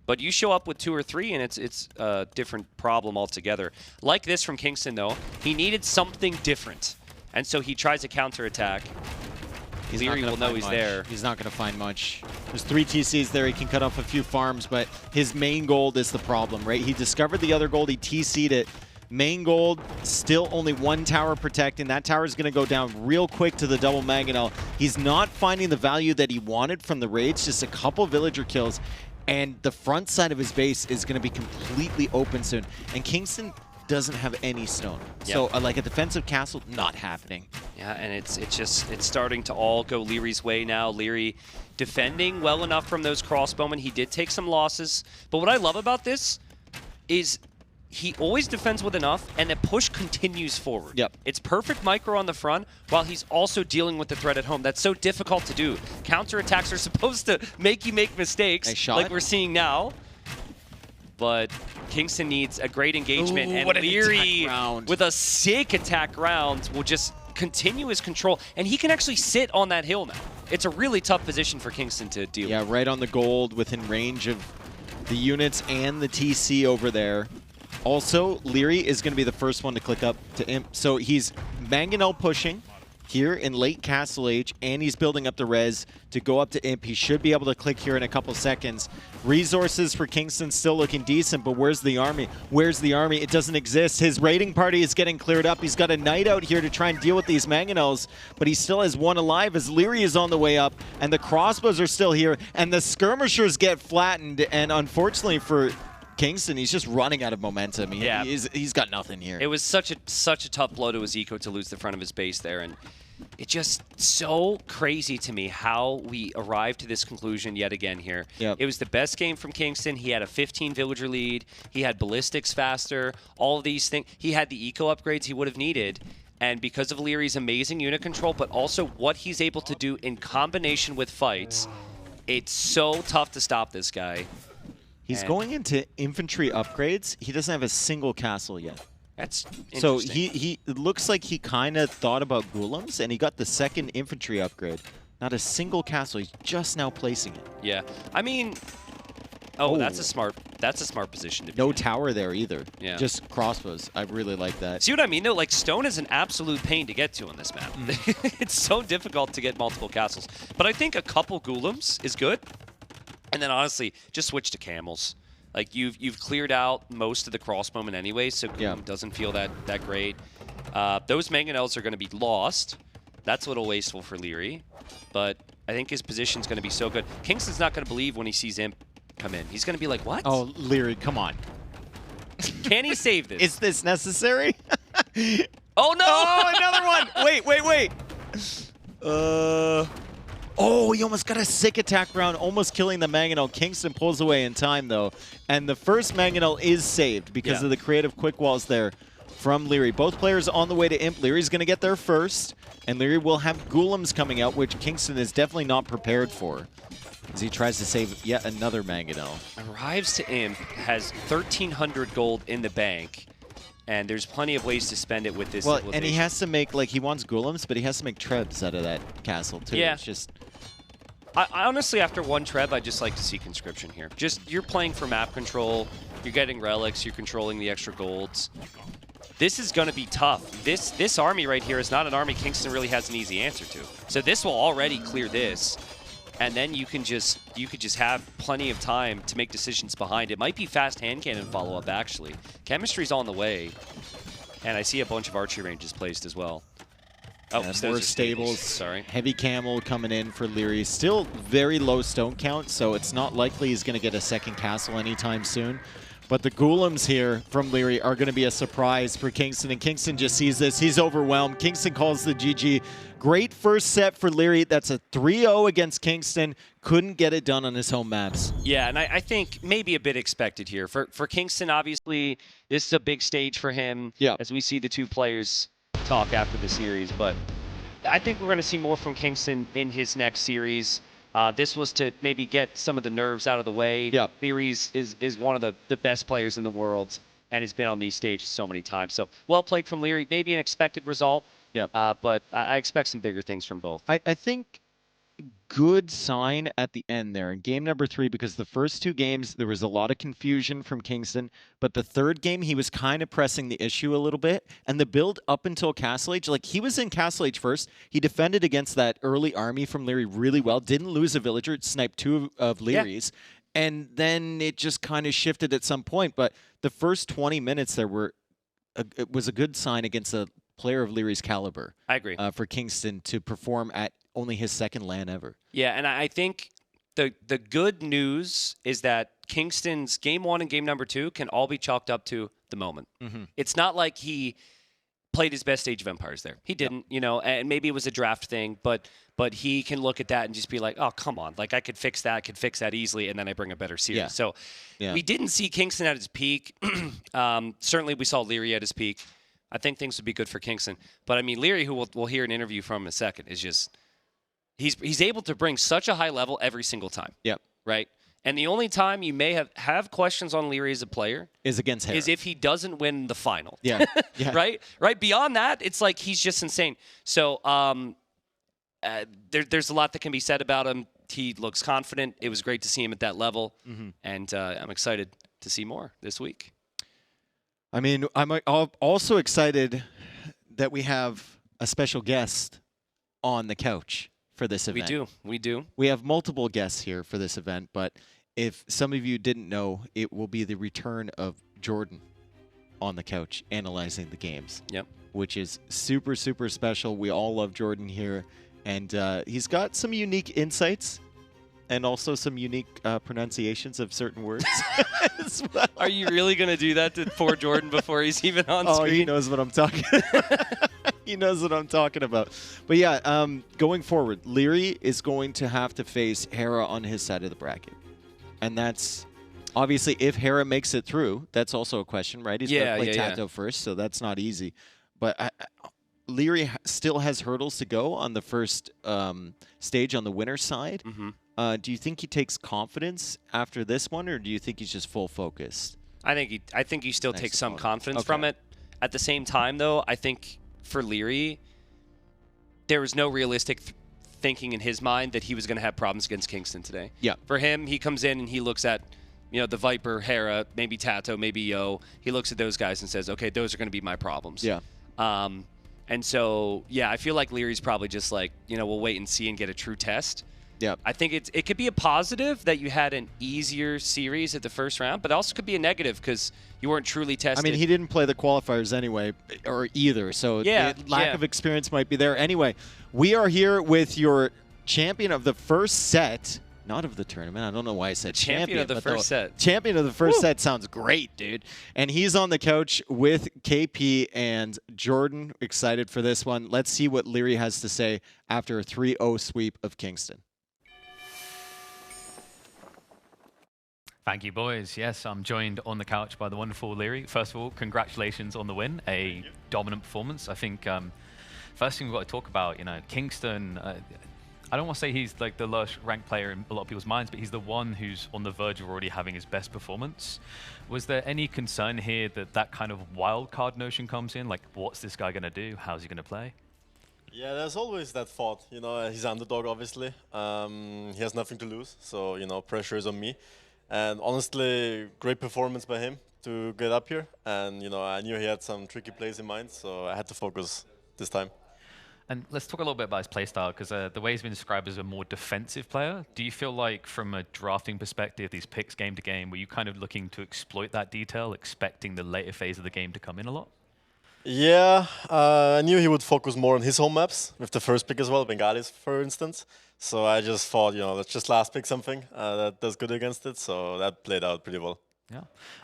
But you show up with 2 or 3, and it's a different problem altogether. Like this from Kingstone, though, he needed something different. And so he tries a counterattack. Liereyy will know he's there. He's not going to find much. There's 3 TCs there. He can cut off a few farms, but his main gold is the problem, right? He discovered the other gold. He TC'd it. Main gold, still only 1 tower protecting. That tower is going to go down real quick to the double mangonel. He's not finding the value that he wanted from the raids, just a couple villager kills. And the front side of his base is going to be completely open soon. And Kingstone doesn't have any stone. Yep. So like a defensive castle, not happening. Yeah, and it's starting to all go Lierey's way now. Liereyy defending well enough from those crossbowmen. He did take some losses. But what I love about this is he always defends with enough, and the push continues forward. Yep. It's perfect micro on the front, while he's also dealing with the threat at home. That's so difficult to do. Counterattacks are supposed to make you make mistakes, like we're seeing now. But Kingstone needs a great engagement, and Liereyy, with a sick attack round, will just continue his control. And he can actually sit on that hill now. It's a really tough position for Kingstone to deal with. Yeah, right on the gold, within range of the units and the TC over there. Also, Liereyy is going to be the first one to click up to imp. So he's mangonel pushing. here in late Castle Age, and he's building up the res to go up to Imp. He should be able to click here in a couple seconds. Resources for Kingston still looking decent, but where's the army? Where's the army? It doesn't exist. His raiding party is getting cleared up. He's got a knight out here to try and deal with these mangonels, but he still has one alive as Liereyy is on the way up, and the crossbows are still here, and the skirmishers get flattened, and unfortunately for Kingston, he's just running out of momentum. He's got nothing here. It was such a tough blow to his eco to lose the front of his base there, and it's just so crazy to me how we arrived to this conclusion yet again here. Yep. It was the best game from Kingston. He had a 15 villager lead. He had ballistics faster. All of these things. He had the eco upgrades he would have needed. And because of Lierey's amazing unit control, but also what he's able to do in combination with fights, it's so tough to stop this guy. He's going into infantry upgrades. He doesn't have a single castle yet. That's interesting. So he it looks like he kind of thought about golems, and he got the second infantry upgrade. Not a single castle. He's just now placing it. Yeah, I mean, that's a smart position to be No in. tower there either. Yeah, just crossbows. I really like that. See what I mean though? Like stone is an absolute pain to get to on this map. It's so difficult to get multiple castles. But I think a couple golems is good, and then honestly, just switch to camels. Like you've cleared out most of the crossbowmen anyway, so Golem doesn't feel that great. Those mangonels are going to be lost. That's a little wasteful for Liereyy, but I think his position's going to be so good. Kingston's not going to believe when he sees Imp come in. He's going to be like, what? Oh, Liereyy, come on. Can he save this? Is this necessary? Oh, no! Oh, another one! Wait. Oh, he almost got a sick attack round, almost killing the Mangonel. Kingston pulls away in time, though. And the first Mangonel is saved because of the creative quick walls there from Liereyy. Both players on the way to Imp. Lierey's going to get there first, and Liereyy will have Golems coming out, which Kingston is definitely not prepared for, as he tries to save yet another Mangonel. Arrives to Imp, has 1,300 gold in the bank, and there's plenty of ways to spend it with this. Well, and he has to make, like, he wants Golems, but he has to make Trebs out of that castle, too. Yeah. It's just... I honestly, after one Treb, I just like to see conscription here. Just, you're playing for map control, you're getting relics, you're controlling the extra golds. This is going to be tough. This army right here is not an army Kingston really has an easy answer to. So this will already clear this, and then you could just have plenty of time to make decisions behind it. Might be fast hand cannon follow-up, actually. Chemistry's on the way, and I see a bunch of archery ranges placed as well. Oh, yeah, those more are stables. Sorry. Heavy camel coming in for Liereyy. Still very low stone count, so it's not likely he's going to get a second castle anytime soon. But the Golems here from Liereyy are going to be a surprise for Kingston, and Kingston just sees this. He's overwhelmed. Kingston calls the GG. Great first set for Liereyy. That's a 3-0 against Kingston. Couldn't get it done on his home maps. Yeah, and I think maybe a bit expected here. For Kingston, obviously, this is a big stage for him as we see the two players talk after the series, but I think we're going to see more from Kingston in his next series. This was to maybe get some of the nerves out of the way. Liereyy is one of the best players in the world and has been on these stages so many times. So well played from Liereyy. Maybe an expected result, but I expect some bigger things from both. I think good sign at the end there in game number 3, because the first 2 games there was a lot of confusion from Kingston, but the third game he was kind of pressing the issue a little bit, and the build up until Castle Age, like he was in Castle Age first, he defended against that early army from Liereyy really well, didn't lose a villager, sniped 2 of Lierey's, and then it just kind of shifted at some point. But the first 20 minutes there it was a good sign against a player of Lierey's caliber. I agree. For Kingston to perform at only his second LAN ever. Yeah, and I think the good news is that Kingston's game 1 and game number 2 can all be chalked up to the moment. It's not like he played his best Age of Empires there. He didn't, you know, and maybe it was a draft thing, but he can look at that and just be like, oh, come on, like I could fix that easily, and then I bring a better series. So we didn't see Kingston at his peak. Certainly we saw Liereyy at his peak. I think things would be good for Kingston. But I mean, Liereyy, who we'll hear an interview from in a second, is just... He's able to bring such a high level every single time. Right? And the only time you may have questions on Liereyy as a player is against Hera. Is if he doesn't win the final. Right? Right? Beyond that, it's like he's just insane. So there's a lot that can be said about him. He looks confident. It was great to see him at that level. And I'm excited to see more this week. I mean, I'm also excited that we have a special guest on the couch for this event. We do. We have multiple guests here for this event, but if some of you didn't know, it will be the return of Jordan on the couch analyzing the games. Yep. Which is super, super special. We all love Jordan here. And he's got some unique insights and also some unique pronunciations of certain words as well. Are you really going to do that to poor Jordan before he's even on screen? Oh, he knows what I'm talking He knows what I'm talking about. But yeah, going forward, Liereyy is going to have to face Hera on his side of the bracket. And that's obviously if Hera makes it through, that's also a question, right? He's going to play Tato first, so that's not easy. But Liereyy still has hurdles to go on the first stage on the winner's side. Do you think he takes confidence after this one, or do you think he's just full focused? I think he still takes some confidence from it. At the same time, though, I think for Liereyy, there was no realistic thinking in his mind that he was going to have problems against Kingstone today. Yeah. For him, he comes in and he looks at, you know, the Viper, Hera, maybe Tato, maybe Yo. He looks at those guys and says, okay, those are going to be my problems. Yeah. And so, yeah, I feel like Leary's probably just like, you know, we'll wait and see and get a true test. Yeah. I think it could be a positive that you had an easier series at the first round, but also could be a negative because you weren't truly tested. I mean, he didn't play the qualifiers anyway, or either, so the lack of experience might be there. Anyway, we are here with your champion of the first set. Not of the tournament. I don't know why I said champion of the first set. Champion of the first set sounds great, dude. And he's on the couch with KP and Jordan. Excited for this one. Let's see what Liereyy has to say after a 3-0 sweep of Kingstone. Thank you, boys. Yes, I'm joined on the couch by the wonderful Liereyy. First of all, congratulations on the win. A dominant performance. I think first thing we've got to talk about, you know, Kingstone, I don't want to say he's like the lowest ranked player in a lot of people's minds, but he's the one who's on the verge of already having his best performance. Was there any concern here that that kind of wild card notion comes in? Like, what's this guy going to do? How's he going to play? Yeah, there's always that thought. You know, he's underdog, obviously. He has nothing to lose, so, you know, pressure is on me. And honestly, great performance by him to get up here. And, you know, I knew he had some tricky plays in mind, so I had to focus this time. And let's talk a little bit about his playstyle, because the way he's been described as a more defensive player. Do you feel like, from a drafting perspective, these picks game to game, were you kind of looking to exploit that detail, expecting the later phase of the game to come in a lot? Yeah, I knew he would focus more on his home maps, with the first pick as well, Bengalis, for instance. So I just thought, you know, let's just last pick something that does good against it. So that played out pretty well. Yeah.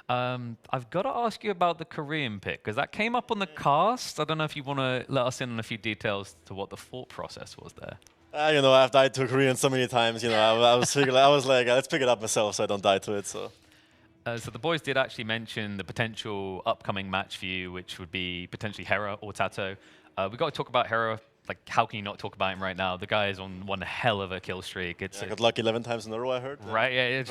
I've got to ask you about the Korean pick, because that came up on the cast. I don't know if you want to let us in on a few details to what the thought process was there. You know, I've died to a Korean so many times. You know, I was like, let's pick it up myself so I don't die to it. So the boys did actually mention the potential upcoming match for you, which would be potentially Hera or Tato. We've got to talk about Hera. Like, how can you not talk about him right now? The guy is on one hell of a kill streak. It's I got lucky 11 times in a row, I heard. Right, yeah.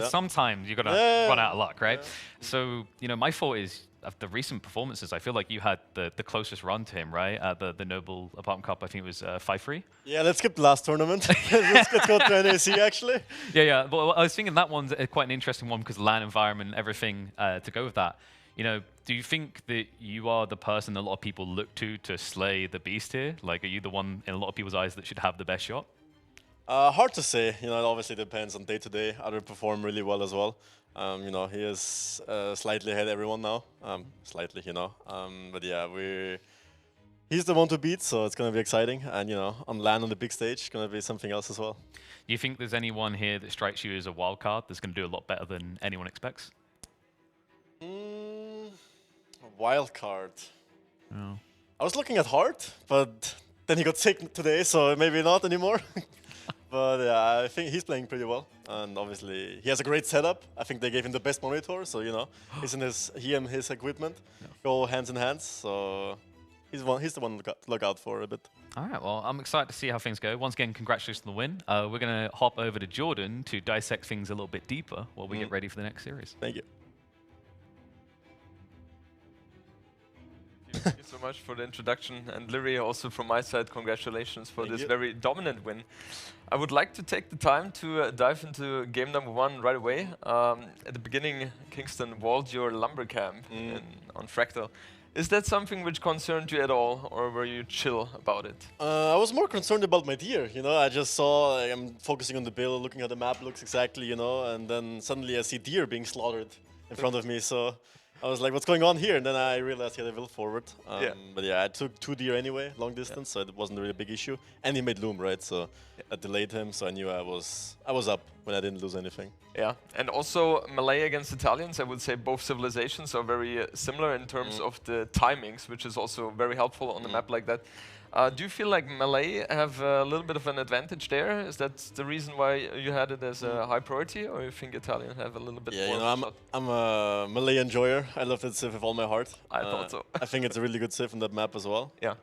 Sometimes you've got to run out of luck, right? Yeah. So, you know, my thought is, of the recent performances, I feel like you had the closest run to him, right? At the Noble Apartment Cup, I think it was 5-3. Yeah, let's skip the last tournament. Let's go to NAC, actually. Yeah. Well, I was thinking that one's quite an interesting one because LAN environment, everything to go with that. You know, do you think that you are the person a lot of people look to slay the beast here? Like, are you the one in a lot of people's eyes that should have the best shot? Hard to say. You know, it obviously depends on day to day. Others perform really well as well. You know, he is slightly ahead of everyone now. Slightly, you know. But yeah, he's the one to beat, so it's going to be exciting. And, you know, on LAN on the big stage, going to be something else as well. Do you think there's anyone here that strikes you as a wild card that's going to do a lot better than anyone expects? Wild card. Oh. I was looking at Hart, but then he got sick today, so maybe not anymore. But yeah, I think he's playing pretty well, and obviously he has a great setup. I think they gave him the best monitor, so you know, he and his equipment go hands in hands. So he's the one to look out for a bit. All right, well, I'm excited to see how things go. Once again, congratulations on the win. We're going to hop over to Jordan to dissect things a little bit deeper while we get ready for the next series. Thank you. Thank you so much for the introduction, and Liereyy, also from my side, congratulations for this very dominant win. I would like to take the time to dive into game number 1 right away. At the beginning, Kingstone walled your lumber camp on Fractal, Is that something which concerned you at all, or were you chill about it? I was more concerned about my deer, you know. I just saw, like, I'm focusing on the bill, looking at the map, looks exactly, you know, and then suddenly I see deer being slaughtered in front of me. So I was like, what's going on here? And then I realized he had a will forward. But yeah, I took 2 deer anyway, long distance, so it wasn't really a big issue. And he made loom, right? So I delayed him, so I knew I was up when I didn't lose anything. Yeah, and also Malay against Italians, I would say both civilizations are very similar in terms of the timings, which is also very helpful on a map like that. Do you feel like Malay have a little bit of an advantage there? Is that the reason why you had it as a high priority, or you think Italian have a little bit more? Yeah, you know, I'm a Malay enjoyer. I love that civ with all my heart. I thought so. I think it's a really good civ on that map as well. Yeah.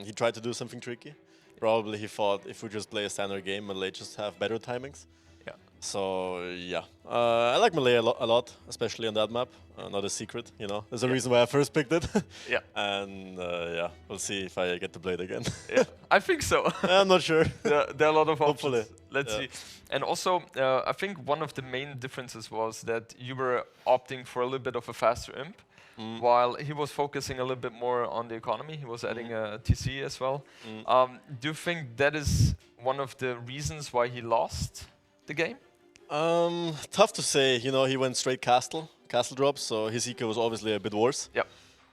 He tried to do something tricky. Probably he thought if we just play a standard game, Malay just have better timings. Yeah. So yeah, I like Malay a lot, especially on that map. Not a secret, you know. There's a reason why I first picked it. Yeah. And yeah, we'll see if I get to play it again. Yeah, I think so. I'm not sure. There are a lot of options. Hopefully. Let's see. And also, I think one of the main differences was that you were opting for a little bit of a faster imp, while he was focusing a little bit more on the economy. He was adding a TC as well. Do you think that is one of the reasons why he lost the game? Tough to say. You know, he went straight castle drops, so his eco was obviously a bit worse. Yep.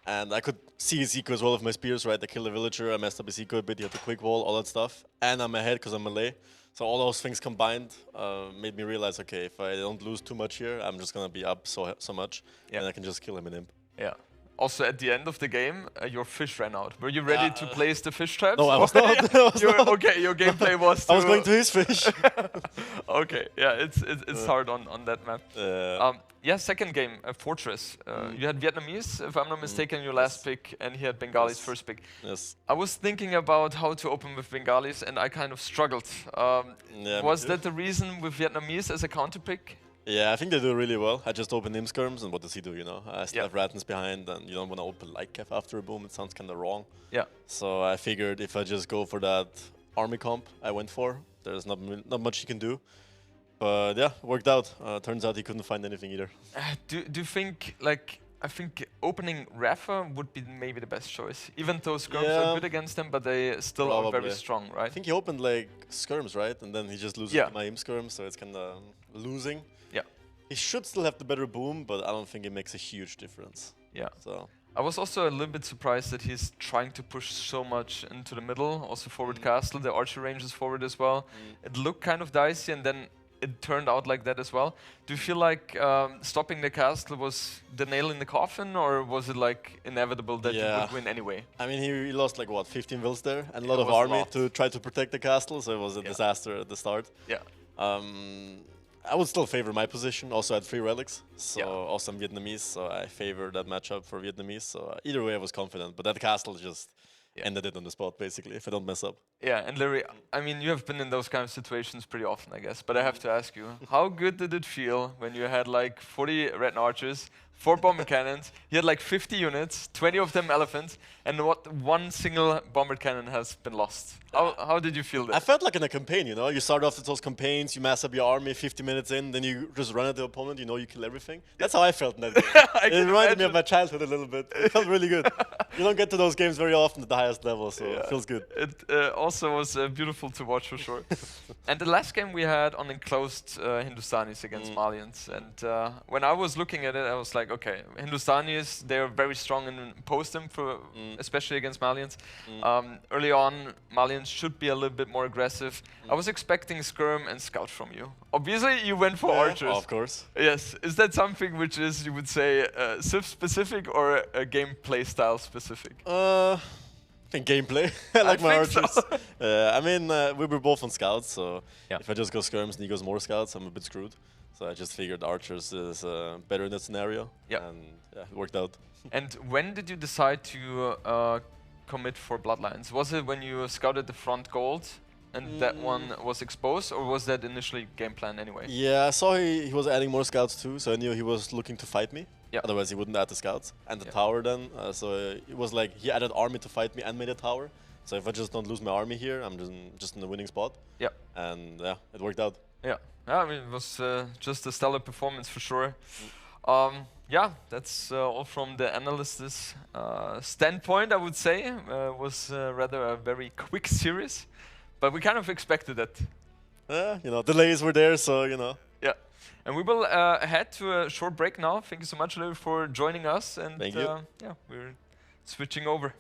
And I could see his eco as well with my spears, right? I killed a villager, I messed up his eco a bit, he had the quick wall, all that stuff. And I'm ahead because I'm Malay. So all those things combined made me realize, okay, if I don't lose too much here, I'm just going to be up so much, and I can just kill him in imp. Yeah. Also, at the end of the game, your fish ran out. Were you ready to place the fish traps? No, I was not. Okay, your gameplay was I was going to his fish. Okay, yeah, it's hard on that map. Yeah, second game, Fortress. You had Vietnamese, if I'm not mistaken, your last pick, and he had Bengalis first pick. Yes. I was thinking about how to open with Bengalis, and I kind of struggled. Was that the reason with Vietnamese as a counter pick? Yeah, I think they do really well. I just open Nim skirms, and what does he do, you know? I still have Ratens behind, and you don't want to open Lightcav after a boom. It sounds kind of wrong. Yeah. So I figured if I just go for that army comp I went for, there's not much he can do. But yeah, worked out. Turns out he couldn't find anything either. Do you think, like, I think opening Rafa would be maybe the best choice. Even though skirms are good against them, but they still are very strong, right? I think he opened like skirms, right? And then he just loses my Im skirms, so it's kind of losing. Yeah. He should still have the better boom, but I don't think it makes a huge difference. Yeah. So I was also a little bit surprised that he's trying to push so much into the middle, also forward castle, the archer range is forward as well. It looked kind of dicey, and then it turned out like that as well. Do you feel like stopping the castle was the nail in the coffin, or was it like inevitable that you would win anyway? I mean, he lost like what, 15 wills there, and a lot of army to try to protect the castle, so it was a disaster at the start. Yeah. I would still favor my position. Also had 3 relics, so also I'm Vietnamese, so I favor that matchup for Vietnamese. So either way, I was confident, but that castle just ended it on the spot, basically, if I don't mess up. Yeah, and Liereyy, I mean, you have been in those kind of situations pretty often, I guess, but I have to ask you, how good did it feel when you had like 40 red archers, 4 bomber cannons, you had like 50 units, 20 of them elephants, and what one single bomber cannon has been lost? How did you feel that? I felt like in a campaign, you know? You start off with those campaigns, you mass up your army 50 minutes in, then you just run at the opponent, you know you kill everything. That's how I felt in that game. It reminded me of my childhood a little bit. It felt really good. You don't get to those games very often at the highest level, so it feels good. It also was beautiful to watch for sure. And the last game we had on enclosed Hindustanis against Malians. And when I was looking at it, I was like, okay, Hindustanis, they're very strong in post-im, especially against Malians. Early on, Malians should be a little bit more aggressive. I was expecting Skirm and Scout from you. Obviously, you went for archers. Of course. Yes. Is that something which is, you would say, Civ-specific or a gameplay style specific? I think gameplay. I like my archers. So. I mean, we were both on scouts, so if I just go skirms and he goes more scouts, I'm a bit screwed. So I just figured archers is better in that scenario, and it worked out. And when did you decide to commit for Bloodlines? Was it when you scouted the front gold and that one was exposed, or was that initially game plan anyway? Yeah, I saw he was adding more scouts too, so I knew he was looking to fight me. Otherwise he wouldn't add the scouts and the tower then. So it was like he added army to fight me and made a tower. So if I just don't lose my army here, I'm just in the winning spot. Yeah. And yeah, it worked out. Yeah. I mean, it was just a stellar performance for sure. Yeah, that's all from the analyst's standpoint, I would say. Was rather a very quick series, but we kind of expected that. You know, delays were there, so you know. Yeah. And we will head to a short break now. Thank you so much, Liereyy, for joining us. And Thank you. yeah, we're switching over.